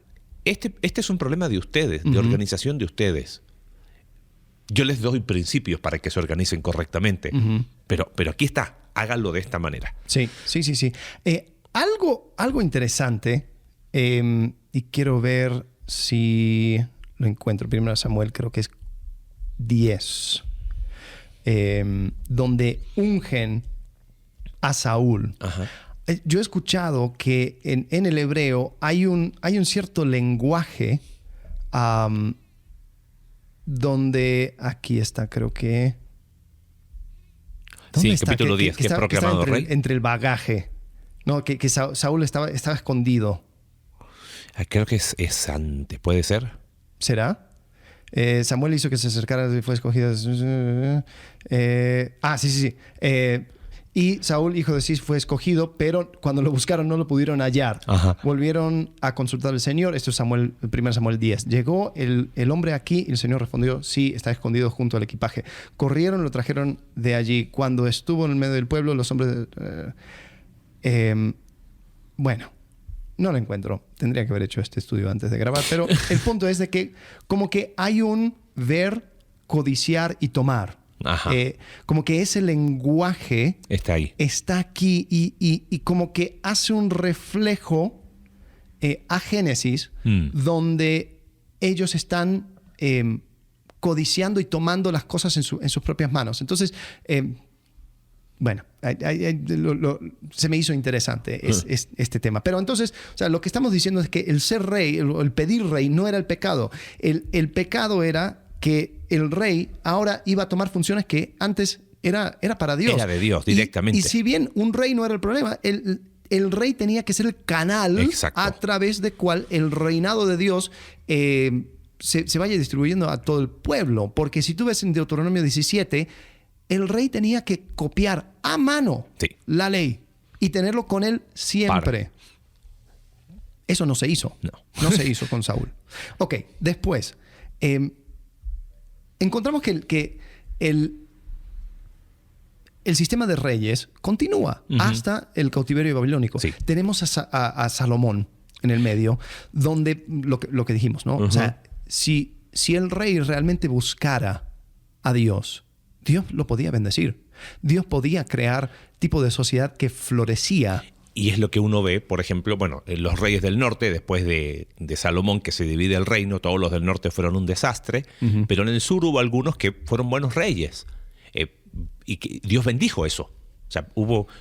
este es un problema de ustedes, de organización de ustedes. Yo les doy principios para que se organicen correctamente. Pero aquí está, háganlo de esta manera. Sí. Algo interesante, y quiero ver si lo encuentro. Primero Samuel, creo que es 10, donde ungen a Saúl. Yo he escuchado que en el hebreo hay un cierto lenguaje donde, aquí está, creo que... Sí, capítulo 10, que es proclamado rey. Entre el bagaje. No, que Saúl estaba escondido. Creo que es antes, ¿puede ser? ¿Será? Samuel hizo que se acercara y fue escogido. Sí. Y Saúl, hijo de Cis, fue escogido, pero cuando lo buscaron no lo pudieron hallar. Volvieron a consultar al Señor. Esto es 1 Samuel 10. Llegó el hombre aquí y el Señor respondió, sí, está escondido junto al equipaje. Corrieron, lo trajeron de allí. Cuando estuvo en el medio del pueblo, los hombres... bueno... No lo encuentro. Tendría que haber hecho este estudio antes de grabar. Pero el punto es de que como que hay un ver, codiciar y tomar. Como que ese lenguaje está ahí. Está aquí y como que hace un reflejo a Génesis donde ellos están codiciando y tomando las cosas en sus propias manos. Entonces... bueno, se me hizo interesante este tema. Pero entonces, o sea, lo que estamos diciendo es que el ser rey, el pedir rey, no era el pecado. El pecado era que el rey ahora iba a tomar funciones que antes era para Dios. Era de Dios, directamente. Y si bien un rey no era el problema, el rey tenía que ser el canal a través del cual el reinado de Dios se vaya distribuyendo a todo el pueblo. Porque si tú ves en Deuteronomio 17... el rey tenía que copiar a mano la ley y tenerlo con él siempre. Eso no se hizo. No se hizo con Saúl. Ok, después, encontramos que el sistema de reyes continúa hasta el cautiverio babilónico. Tenemos a Salomón en el medio, donde lo que dijimos, ¿no? O sea, si el rey realmente buscara a Dios lo podía bendecir. Dios podía crear tipo de sociedad que florecía. Y es lo que uno ve, por ejemplo, bueno, los reyes del norte, después de Salomón, que se divide el reino, todos los del norte fueron un desastre, pero en el sur hubo algunos que fueron buenos reyes. Y que Dios bendijo eso. O sea,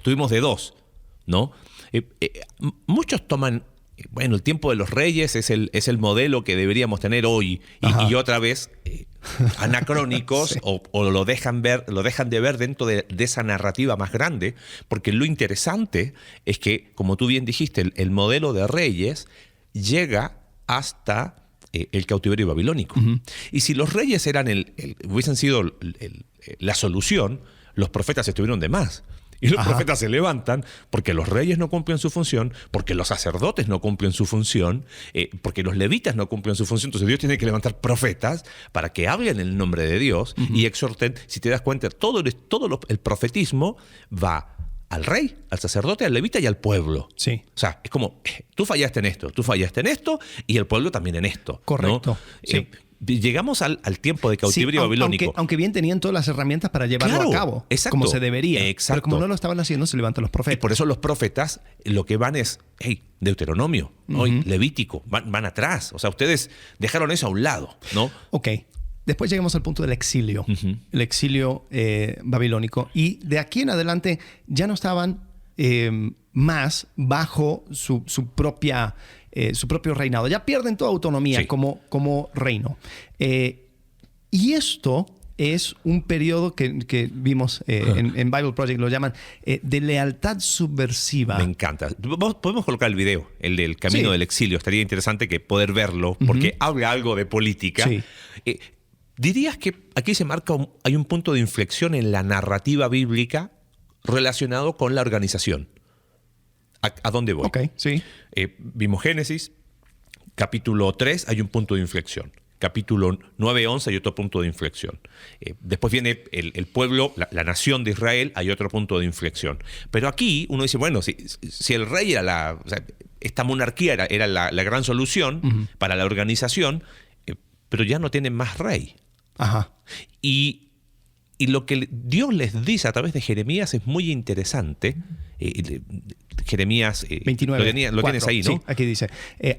tuvimos de dos, ¿no? Muchos toman... Bueno, el tiempo de los reyes es el modelo que deberíamos tener hoy. Y otra vez, anacrónicos o lo dejan de ver dentro de esa narrativa más grande. Porque lo interesante es que, como tú bien dijiste, el modelo de reyes llega hasta el cautiverio babilónico. Y si los reyes hubiesen sido la solución, los profetas estuvieron de más. Y los profetas se levantan porque los reyes no cumplen su función, porque los sacerdotes no cumplen su función, porque los levitas no cumplen su función. Entonces Dios tiene que levantar profetas para que hablen el nombre de Dios y exhorten. Si te das cuenta, todo el profetismo va al rey, al sacerdote, al levita y al pueblo. Sí. O sea, es como, tú fallaste en esto, y el pueblo también en esto. Correcto. ¿no? Sí. Llegamos al tiempo de cautiverio babilónico. Aunque bien tenían todas las herramientas para llevarlo a cabo, exacto, como se debería. Exacto. Pero como no lo estaban haciendo, se levantan los profetas. Y por eso los profetas lo que van es, Deuteronomio, hoy Levítico, van atrás. O sea, ustedes dejaron eso a un lado, ¿no? Ok. Después llegamos al punto del exilio, el exilio babilónico. Y de aquí en adelante ya no estaban más bajo su propio reinado. Ya pierden toda autonomía como reino. Y esto es un periodo que vimos en Bible Project, lo llaman de lealtad subversiva. Me encanta. Podemos colocar el video, el del camino del exilio. Estaría interesante que poder verlo, porque habla algo de política. Sí. ¿Dirías que aquí se marca hay un punto de inflexión en la narrativa bíblica relacionado con la organización? ¿A dónde voy? Ok, sí. Vimos Génesis, capítulo 3, hay un punto de inflexión. Capítulo 9-11 hay otro punto de inflexión. Después viene el pueblo, la nación de Israel, hay otro punto de inflexión. Pero aquí uno dice, bueno, si el rey era esta monarquía era la gran solución para la organización, pero ya no tienen más rey. Ajá. Y lo que Dios les dice a través de Jeremías es muy interesante. Jeremías 29, lo tienes ahí, ¿no? Sí, aquí dice,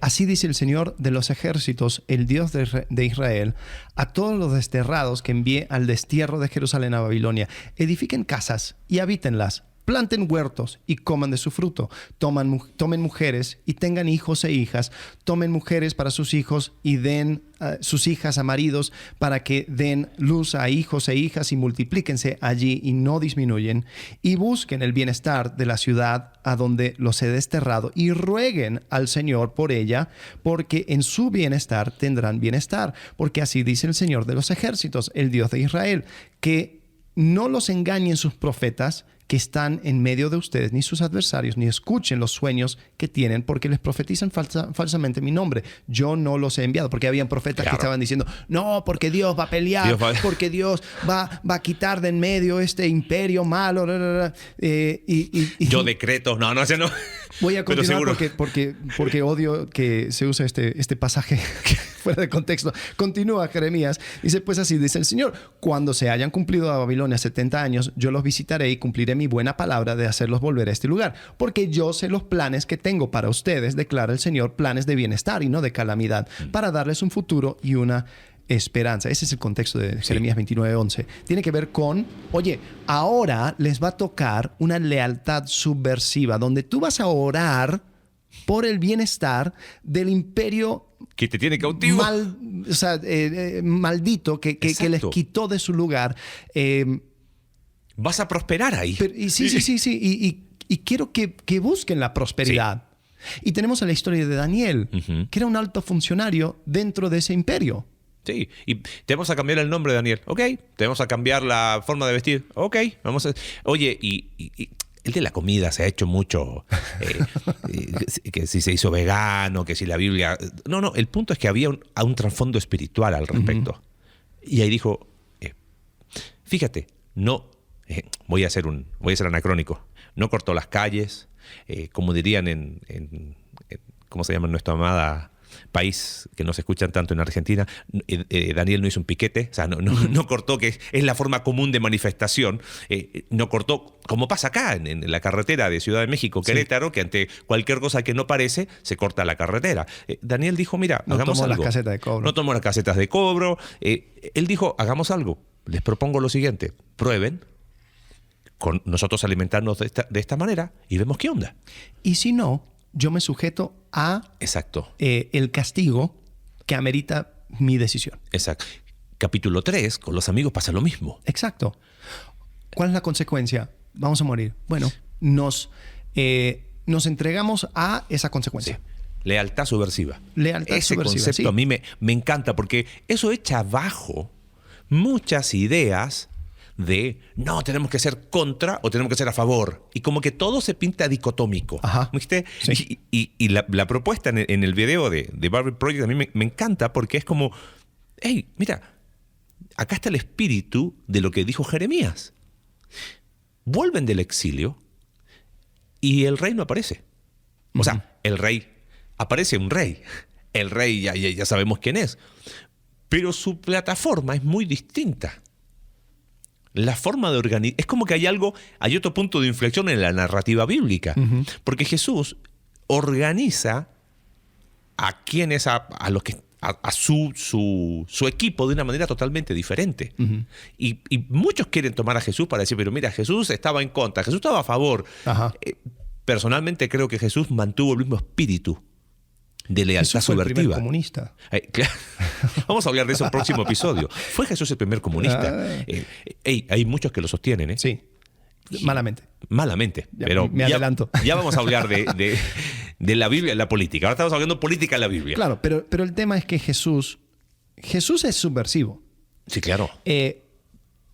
así dice el Señor de los ejércitos, el Dios de Israel, a todos los desterrados que envié al destierro de Jerusalén a Babilonia, edifiquen casas y habítenlas, planten huertos y coman de su fruto, tomen mujeres y tengan hijos e hijas, tomen mujeres para sus hijos y den sus hijas a maridos para que den luz a hijos e hijas y multiplíquense allí y no disminuyen, y busquen el bienestar de la ciudad a donde los he desterrado y rueguen al Señor por ella, porque en su bienestar tendrán bienestar, porque así dice el Señor de los ejércitos, el Dios de Israel, que no los engañen sus profetas que están en medio de ustedes, ni sus adversarios, ni escuchen los sueños que tienen, porque les profetizan falsamente mi nombre. Yo no los he enviado, porque habían profetas que estaban diciendo, no, porque Dios va a pelear, porque Dios va a quitar de en medio este imperio malo. Yo decreto, no. Voy a continuar porque odio que se use este pasaje fuera de contexto. Continúa Jeremías. Dice, pues así dice el Señor, cuando se hayan cumplido a Babilonia 70 años, yo los visitaré y cumpliré mi buena palabra de hacerlos volver a este lugar, porque yo sé los planes que tengo para ustedes, declara el Señor, planes de bienestar y no de calamidad, para darles un futuro y una esperanza. Ese es el contexto de Jeremías 29:11. Tiene que ver con, oye, ahora les va a tocar una lealtad subversiva, donde tú vas a orar por el bienestar del imperio que te tiene cautivo, maldito, que les quitó de su lugar. Vas a prosperar ahí. Sí. Y quiero que busquen la prosperidad. Sí. Y tenemos la historia de Daniel, que era un alto funcionario dentro de ese imperio. Sí, y te vamos a cambiar el nombre, Daniel. Ok. Te vamos a cambiar la forma de vestir. Ok. Oye, y el de la comida se ha hecho mucho. Que si se hizo vegano, que si la Biblia. No. El punto es que había un trasfondo espiritual al respecto. Y ahí dijo: fíjate, no. Voy a ser anacrónico. No cortó las calles, como dirían en ¿cómo se llama en nuestra amada país que nos escuchan tanto en Argentina? Daniel no hizo un piquete, o sea, no cortó, que es la forma común de manifestación. No cortó, como pasa acá en la carretera de Ciudad de México, Querétaro, que ante cualquier cosa que no parece, se corta la carretera. Daniel dijo, mira, hagamos algo. No tomó las casetas de cobro. Él dijo, hagamos algo. Les propongo lo siguiente, prueben con nosotros alimentarnos de esta manera y vemos qué onda. Y si no, yo me sujeto a el castigo que amerita mi decisión. Exacto. Capítulo 3, con los amigos pasa lo mismo. Exacto. ¿Cuál es la consecuencia? Vamos a morir. Bueno, nos entregamos a esa consecuencia. Sí. Lealtad subversiva. Ese concepto a mí me encanta, porque eso echa abajo muchas ideas de no, tenemos que ser contra o tenemos que ser a favor. Y como que todo se pinta dicotómico. ¿Viste? Sí. Y la propuesta en el video de Bible Project a mí me encanta, porque es como, hey, mira, acá está el espíritu de lo que dijo Jeremías. Vuelven del exilio, y el rey no aparece. O sea, aparece un rey. El rey ya sabemos quién es. Pero su plataforma es muy distinta. La forma de organizar... Es como que hay otro punto de inflexión en la narrativa bíblica. Porque Jesús organiza a quienes, a los que... a su equipo de una manera totalmente diferente. Y muchos quieren tomar a Jesús para decir, pero mira, Jesús estaba en contra, Jesús estaba a favor. Personalmente creo que Jesús mantuvo el mismo espíritu de lealtad subversiva. El primer comunista. Claro. Vamos a hablar de eso en el próximo episodio. ¿Fue Jesús el primer comunista? Hay muchos que lo sostienen. Sí, malamente. Malamente. Pero me adelanto. Ya vamos a hablar de la Biblia y la política. Ahora estamos hablando de política en la Biblia. Claro, pero el tema es que Jesús es subversivo. Sí, claro.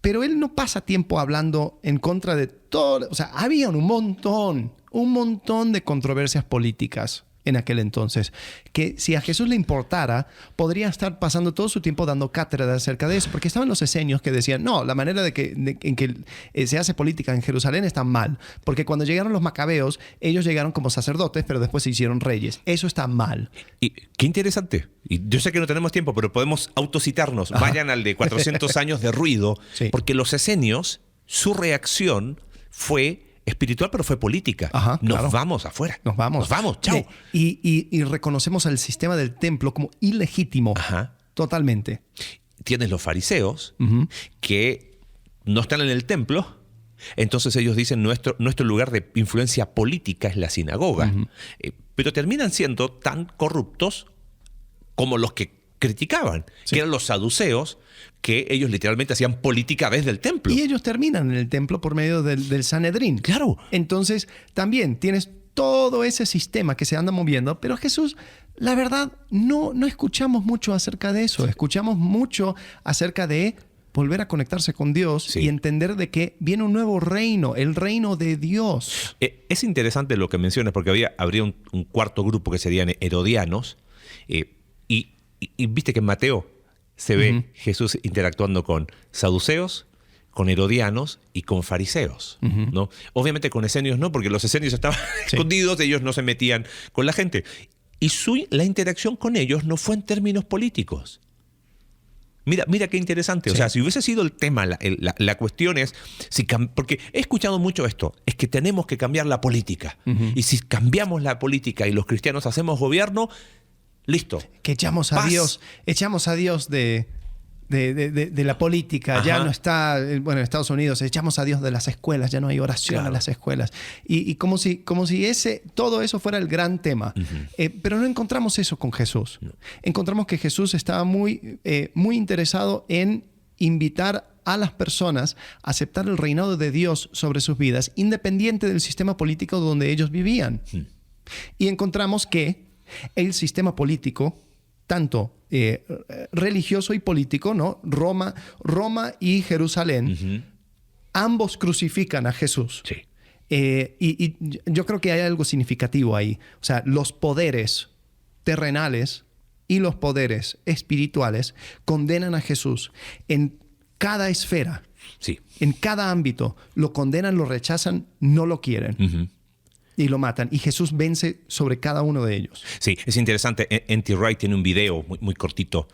Pero él no pasa tiempo hablando en contra de todo. O sea, había un montón de controversias políticas en aquel entonces, que si a Jesús le importara, podría estar pasando todo su tiempo dando cátedra acerca de eso, porque estaban los esenios que decían, no, la manera en que se hace política en Jerusalén está mal, porque cuando llegaron los macabeos, ellos llegaron como sacerdotes, pero después se hicieron reyes. Eso está mal. Y qué interesante. Y yo sé que no tenemos tiempo, pero podemos autocitarnos. Vayan al de 400 años de ruido, sí. Porque los esenios, su reacción fue espiritual, pero fue política. Nos vamos afuera. Nos vamos, chao. Y reconocemos al sistema del templo como ilegítimo. Totalmente. Tienes los fariseos que no están en el templo, entonces ellos dicen nuestro lugar de influencia política es la sinagoga. Pero terminan siendo tan corruptos como los que criticaban, que eran los saduceos, que ellos literalmente hacían política desde el templo. Y ellos terminan en el templo por medio del Sanedrín. Claro. Entonces, también tienes todo ese sistema que se anda moviendo, pero Jesús, la verdad, no escuchamos mucho acerca de eso. Escuchamos mucho acerca de volver a conectarse con Dios y entender de que viene un nuevo reino, el reino de Dios. Es interesante lo que mencionas, porque habría un cuarto grupo que serían herodianos, y viste que en Mateo se ve Jesús interactuando con saduceos, con herodianos y con fariseos, ¿no? Obviamente con esenios no, porque los esenios estaban escondidos, ellos no se metían con la gente. Y la interacción con ellos no fue en términos políticos. Mira qué interesante. O sea, si hubiese sido el tema, la cuestión es, porque he escuchado mucho esto, es que tenemos que cambiar la política. Y si cambiamos la política y los cristianos hacemos gobierno, listo. Que echamos a Dios de la política. Ya no está, bueno, en Estados Unidos echamos a Dios de las escuelas, ya no hay oración a las escuelas. Y como si todo eso fuera el gran tema. Pero no encontramos eso con Jesús. No. Encontramos que Jesús estaba muy interesado en invitar a las personas a aceptar el reinado de Dios sobre sus vidas, independiente del sistema político donde ellos vivían. Y encontramos que el sistema político, tanto religioso y político, ¿no? Roma y Jerusalén, ambos crucifican a Jesús. Sí. Y yo creo que hay algo significativo ahí. O sea, los poderes terrenales y los poderes espirituales condenan a Jesús en cada esfera, en cada ámbito. Lo condenan, lo rechazan, no lo quieren. Y lo matan. Y Jesús vence sobre cada uno de ellos. Sí, es interesante. N.T. Wright tiene un video muy cortito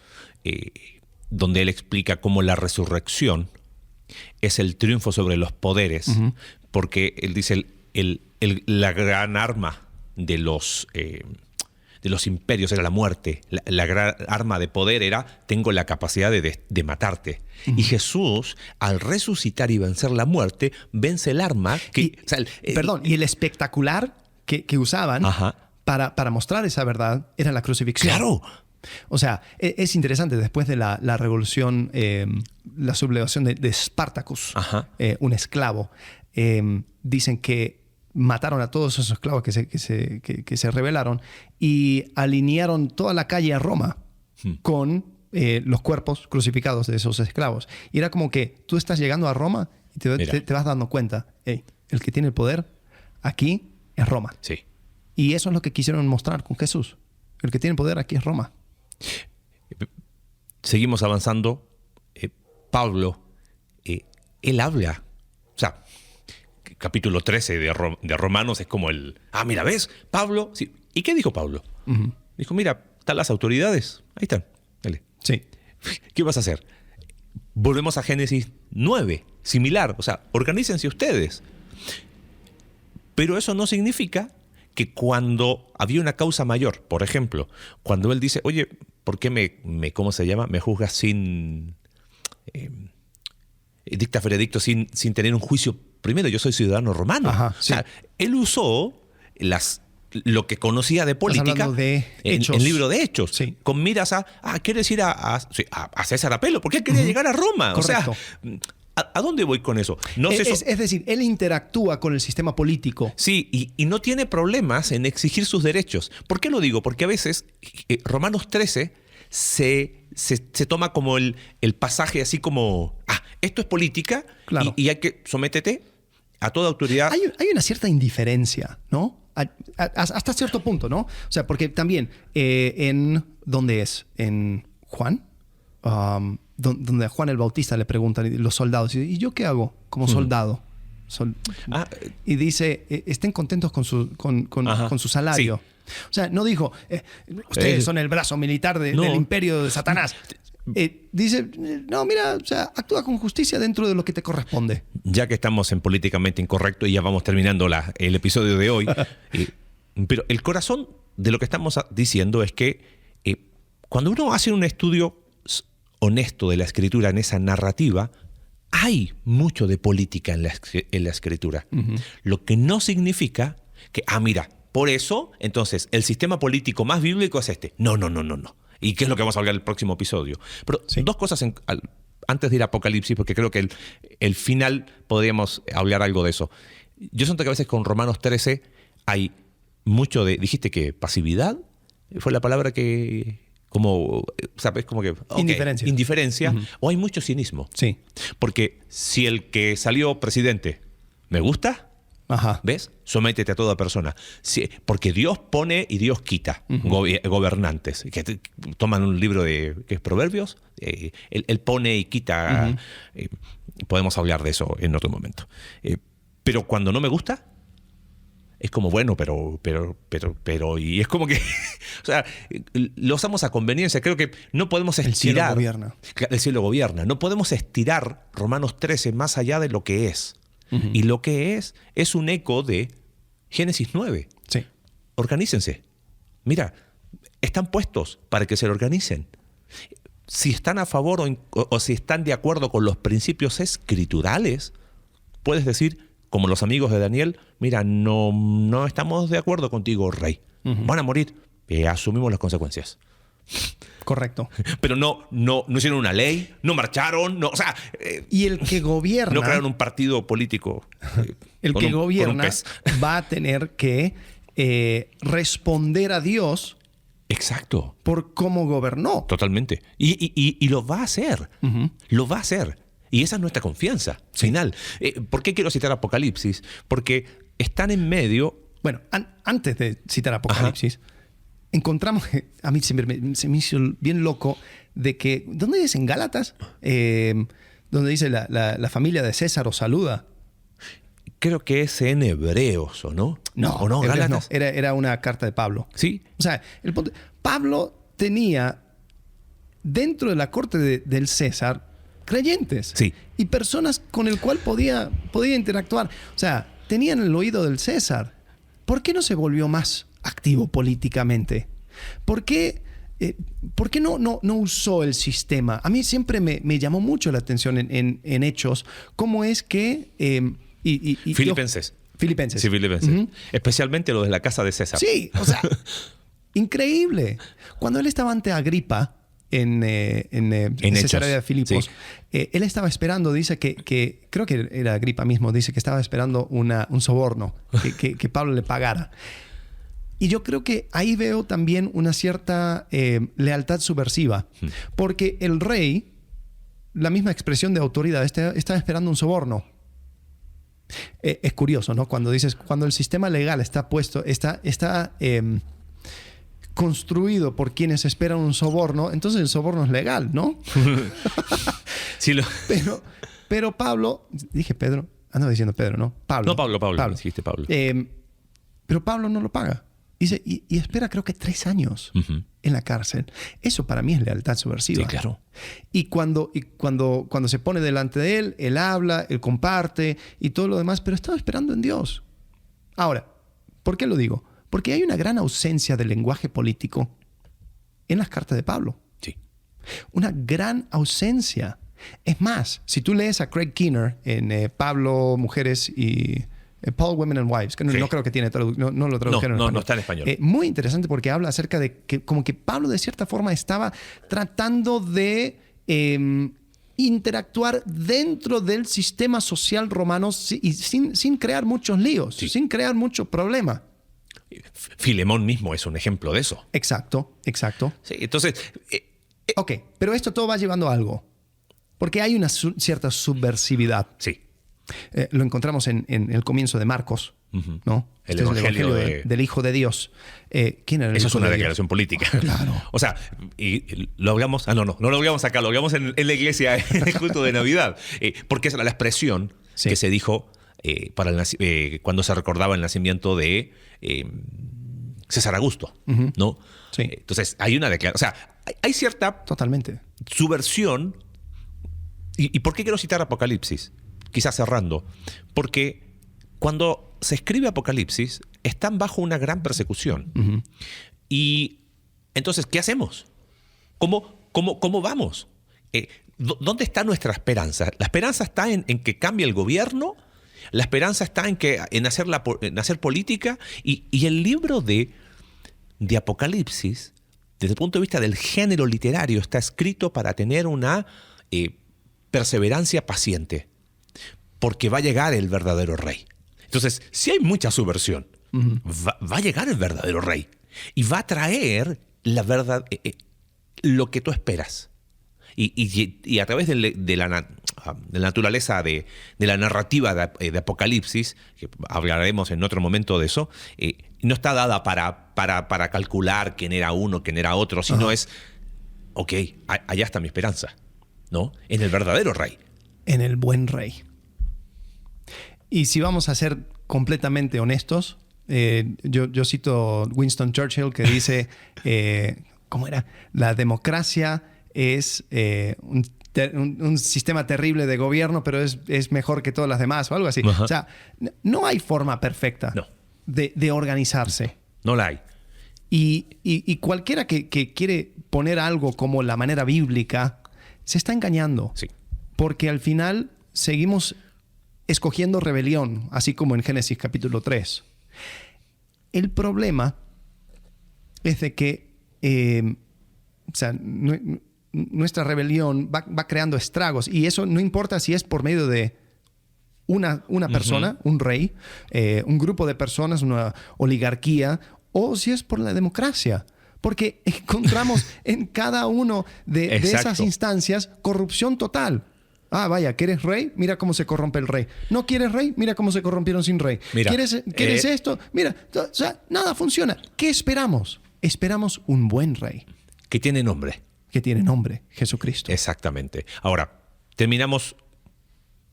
donde él explica cómo la resurrección es el triunfo sobre los poderes. Porque él dice la gran arma de los imperios era la muerte. La gran arma de poder era tengo la capacidad de matarte. Y Jesús, al resucitar y vencer la muerte, vence el arma. Y el espectacular que usaban para mostrar esa verdad era la crucifixión. ¡Claro! O sea, es interesante. Después de la revolución, la sublevación de Spartacus, un esclavo, dicen que mataron a todos esos esclavos que se rebelaron y alinearon toda la calle a Roma con los cuerpos crucificados de esos esclavos. Y era como que tú estás llegando a Roma y te vas dando cuenta, el que tiene el poder aquí es Roma. Sí. Y eso es lo que quisieron mostrar con Jesús. El que tiene el poder aquí es Roma. Seguimos avanzando. Pablo, él habla. O sea, capítulo 13 de Romanos es como mira, ¿ves? Pablo. Sí. ¿Y qué dijo Pablo? Dijo, mira, están las autoridades. Ahí están. Dale. Sí. ¿Qué vas a hacer? Volvemos a Génesis 9. Similar. O sea, organícense ustedes. Pero eso no significa que cuando había una causa mayor, por ejemplo, cuando él dice, oye, ¿por qué ¿cómo se llama? Me juzgas sin... dicta veredicto sin tener un juicio. Primero, yo soy ciudadano romano. Ajá, sí. O sea, él usó lo que conocía de política de en el libro de Hechos, sí. con miras ¿quieres ir a César Apelo? Porque él quería llegar a Roma. Correcto. O sea, ¿a dónde voy con eso? No sé es decir, él interactúa con el sistema político. Sí, y no tiene problemas en exigir sus derechos. ¿Por qué lo digo? Porque a veces Romanos 13 se toma como el pasaje así como, esto es política, claro. y hay que sométete a toda autoridad. Hay una cierta indiferencia, ¿no? Hasta cierto punto, ¿no? O sea, porque también ¿dónde es? En Juan, donde a Juan el Bautista le preguntan los soldados, ¿y yo qué hago como soldado? Y dice, estén contentos con su salario. Sí. O sea, no dijo, ustedes son el brazo militar del imperio de Satanás. Dice, no, mira, o sea, actúa con justicia dentro de lo que te corresponde. Ya que estamos en Políticamente Incorrecto y ya vamos terminando el episodio de hoy, pero el corazón de lo que estamos diciendo es que cuando uno hace un estudio honesto de la Escritura en esa narrativa, hay mucho de política en la Escritura. Lo que no significa que, mira, por eso, entonces, el sistema político más bíblico es este. No. ¿Y qué es lo que vamos a hablar en el próximo episodio? Pero dos cosas antes de ir a Apocalipsis, porque creo que el final podríamos hablar algo de eso. Yo siento que a veces con Romanos 13 hay mucho de... ¿Dijiste que pasividad? Fue la palabra que... como, ¿sabes? Como que... Indiferencia. Indiferencia. O hay mucho cinismo. Sí. Porque si el que salió presidente me gusta... Ajá. ¿Ves? Sométete a toda persona. Sí, porque Dios pone y Dios quita gobernantes. Que toman un libro que es Proverbios. Él pone y quita. Podemos hablar de eso en otro momento. Pero cuando no me gusta, es como, bueno, pero. Y es como que. O sea, lo usamos a conveniencia. Creo que no podemos estirar. El cielo gobierna. El cielo gobierna. No podemos estirar Romanos 13 más allá de lo que es. Y lo que es un eco de Génesis 9. Sí. Organícense. Mira, están puestos para que se lo organicen. Si están a favor o si están de acuerdo con los principios escriturales, puedes decir, como los amigos de Daniel, mira, no estamos de acuerdo contigo, rey. Van a morir. Asumimos las consecuencias. Correcto. Pero no hicieron una ley, no marcharon, o sea... y el que gobierna... No crearon un partido político. El que gobierna va a tener que responder a Dios... Exacto. Por cómo gobernó. Totalmente. Y lo va a hacer. Lo va a hacer. Y esa es nuestra confianza final. ¿Por qué quiero citar Apocalipsis? Porque están en medio... Bueno, antes de citar Apocalipsis... encontramos, a mí se me hizo bien loco, de que, ¿dónde es? ¿En Gálatas? Donde dice la familia de César os saluda. Creo que es en Hebreos, ¿o no? No, no, Gálatas. No, era una carta de Pablo. Sí. O sea, Pablo tenía dentro de la corte del César creyentes. Sí. Y personas con el cual podía interactuar. O sea, tenían el oído del César. ¿Por qué no se volvió más activo políticamente? ¿Por qué no usó el sistema? A mí siempre me llamó mucho la atención en Hechos cómo es que... Filipenses. Filipenses. Sí, Filipenses. Especialmente lo de la casa de César. Sí, o sea, increíble. Cuando él estaba ante Agripa en Cesarea de Filipos, sí. Él estaba esperando, dice que creo que era Agripa mismo, dice que estaba esperando un soborno, que Pablo le pagara. Y yo creo que ahí veo también una cierta lealtad subversiva, porque el rey, la misma expresión de autoridad, está esperando un soborno. Es curioso, ¿no? Cuando el sistema legal está puesto, está construido por quienes esperan un soborno, entonces el soborno es legal, ¿no? Sí, pero Pablo, dije Pedro, Andaba diciendo Pedro, ¿no? Pablo. No, Pablo. Dijiste Pablo. Pero Pablo no lo paga. Y espera creo que 3 años en la cárcel. Eso para mí es lealtad subversiva. Sí, claro. Y cuando se pone delante de él habla, él comparte y todo lo demás, pero estaba esperando en Dios. Ahora, ¿por qué lo digo? Porque hay una gran ausencia de lenguaje político en las cartas de Pablo. Sí. Una gran ausencia. Es más, si tú lees a Craig Keener en Pablo, Mujeres y... Paul, Women and Wives, que no creo que tiene no lo tradujeron en español. No está en español. Muy interesante porque habla acerca de que como que Pablo de cierta forma estaba tratando de interactuar dentro del sistema social romano y sin crear muchos líos, sin crear mucho problema. Filemón mismo es un ejemplo de eso. Exacto. Sí, entonces... Ok, pero esto todo va llevando a algo. Porque hay una cierta subversividad. Sí. Lo encontramos en el comienzo de Marcos, ¿no? El Evangelio del Hijo de Dios. ¿Quién era el Eso Hijo es una de declaración Dios? política. Claro. O sea, y lo hablamos... no lo hablamos acá, lo hablamos en la iglesia en el culto de Navidad. Porque esa era la expresión que se dijo cuando se recordaba el nacimiento de César Augusto, ¿no? Sí. Entonces, hay una declaración... O sea, hay cierta... Totalmente. Subversión. ¿Y por qué quiero citar Apocalipsis? Quizás cerrando, porque cuando se escribe Apocalipsis están bajo una gran persecución. Y entonces, ¿qué hacemos? ¿Cómo vamos? ¿Dónde está nuestra esperanza? La esperanza está en que cambie el gobierno, la esperanza está en hacer política, y el libro de Apocalipsis, desde el punto de vista del género literario, está escrito para tener una perseverancia paciente. Porque va a llegar el verdadero rey. Entonces, si hay mucha subversión, va a llegar el verdadero rey. Y va a traer la verdad, lo que tú esperas. Y a través de la naturaleza de la narrativa de Apocalipsis, que hablaremos en otro momento de eso, no está dada para calcular quién era uno, quién era otro, sino es, ok, allá está mi esperanza, ¿no? En el verdadero rey. En el buen rey. Y si vamos a ser completamente honestos, yo cito Winston Churchill que dice, ¿cómo era? La democracia es un sistema terrible de gobierno, pero es mejor que todas las demás o algo así. O sea, no hay forma perfecta de organizarse. No la hay. Y cualquiera que quiere poner algo como la manera bíblica se está engañando. Sí. Porque al final seguimos escogiendo rebelión, así como en Génesis capítulo 3. El problema es de que nuestra rebelión va creando estragos, y eso no importa si es por medio de una persona, un rey, un grupo de personas, una oligarquía, o si es por la democracia. Porque encontramos en cada uno de esas instancias corrupción total. Ah, vaya, ¿quieres rey? Mira cómo se corrompe el rey. ¿No quieres rey? Mira cómo se corrompieron sin rey. Mira, ¿Quieres esto? Mira, o sea, nada funciona. ¿Qué esperamos? Esperamos un buen rey. Que tiene nombre. Que tiene nombre, Jesucristo. Exactamente. Ahora, terminamos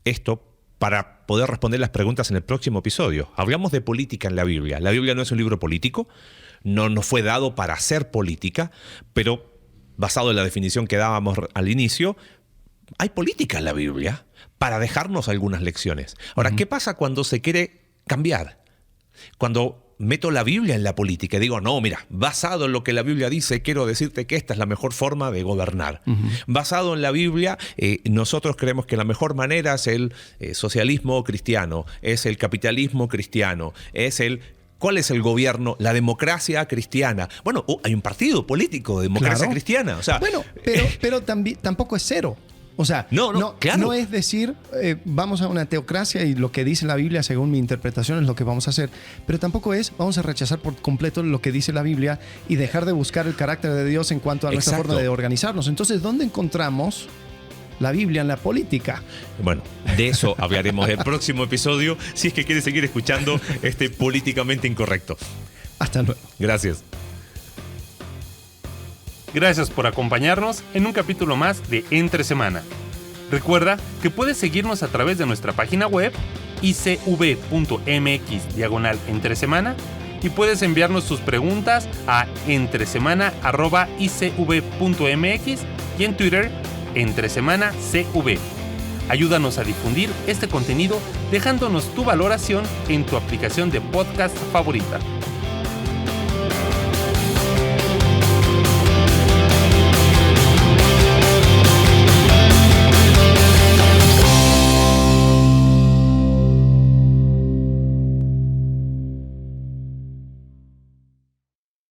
esto para poder responder las preguntas en el próximo episodio. Hablamos de política en la Biblia. La Biblia no es un libro político, no nos fue dado para hacer política, pero basado en la definición que dábamos al inicio, hay política en la Biblia para dejarnos algunas lecciones. Ahora, ¿qué pasa cuando se quiere cambiar? Cuando meto la Biblia en la política y digo, no, mira, basado en lo que la Biblia dice, quiero decirte que esta es la mejor forma de gobernar. Basado en la Biblia, nosotros creemos que la mejor manera es el socialismo cristiano, es el capitalismo cristiano, ¿cuál es el gobierno? La democracia cristiana. Bueno, hay un partido político, democracia cristiana. O sea, bueno, pero tampoco es cero. O sea, claro. No es decir, vamos a una teocracia y lo que dice la Biblia, según mi interpretación, es lo que vamos a hacer. Pero tampoco es, vamos a rechazar por completo lo que dice la Biblia y dejar de buscar el carácter de Dios en cuanto a nuestra forma de organizarnos. Entonces, ¿dónde encontramos la Biblia en la política? Bueno, de eso hablaremos en el próximo episodio, si es que quieres seguir escuchando este Políticamente Incorrecto. Hasta luego. Gracias. Gracias por acompañarnos en un capítulo más de Entre Semana. Recuerda que puedes seguirnos a través de nuestra página web icv.mx/entresemana y puedes enviarnos tus preguntas a entresemana@icv.mx y en Twitter @entresemanacv. Ayúdanos a difundir este contenido dejándonos tu valoración en tu aplicación de podcast favorita.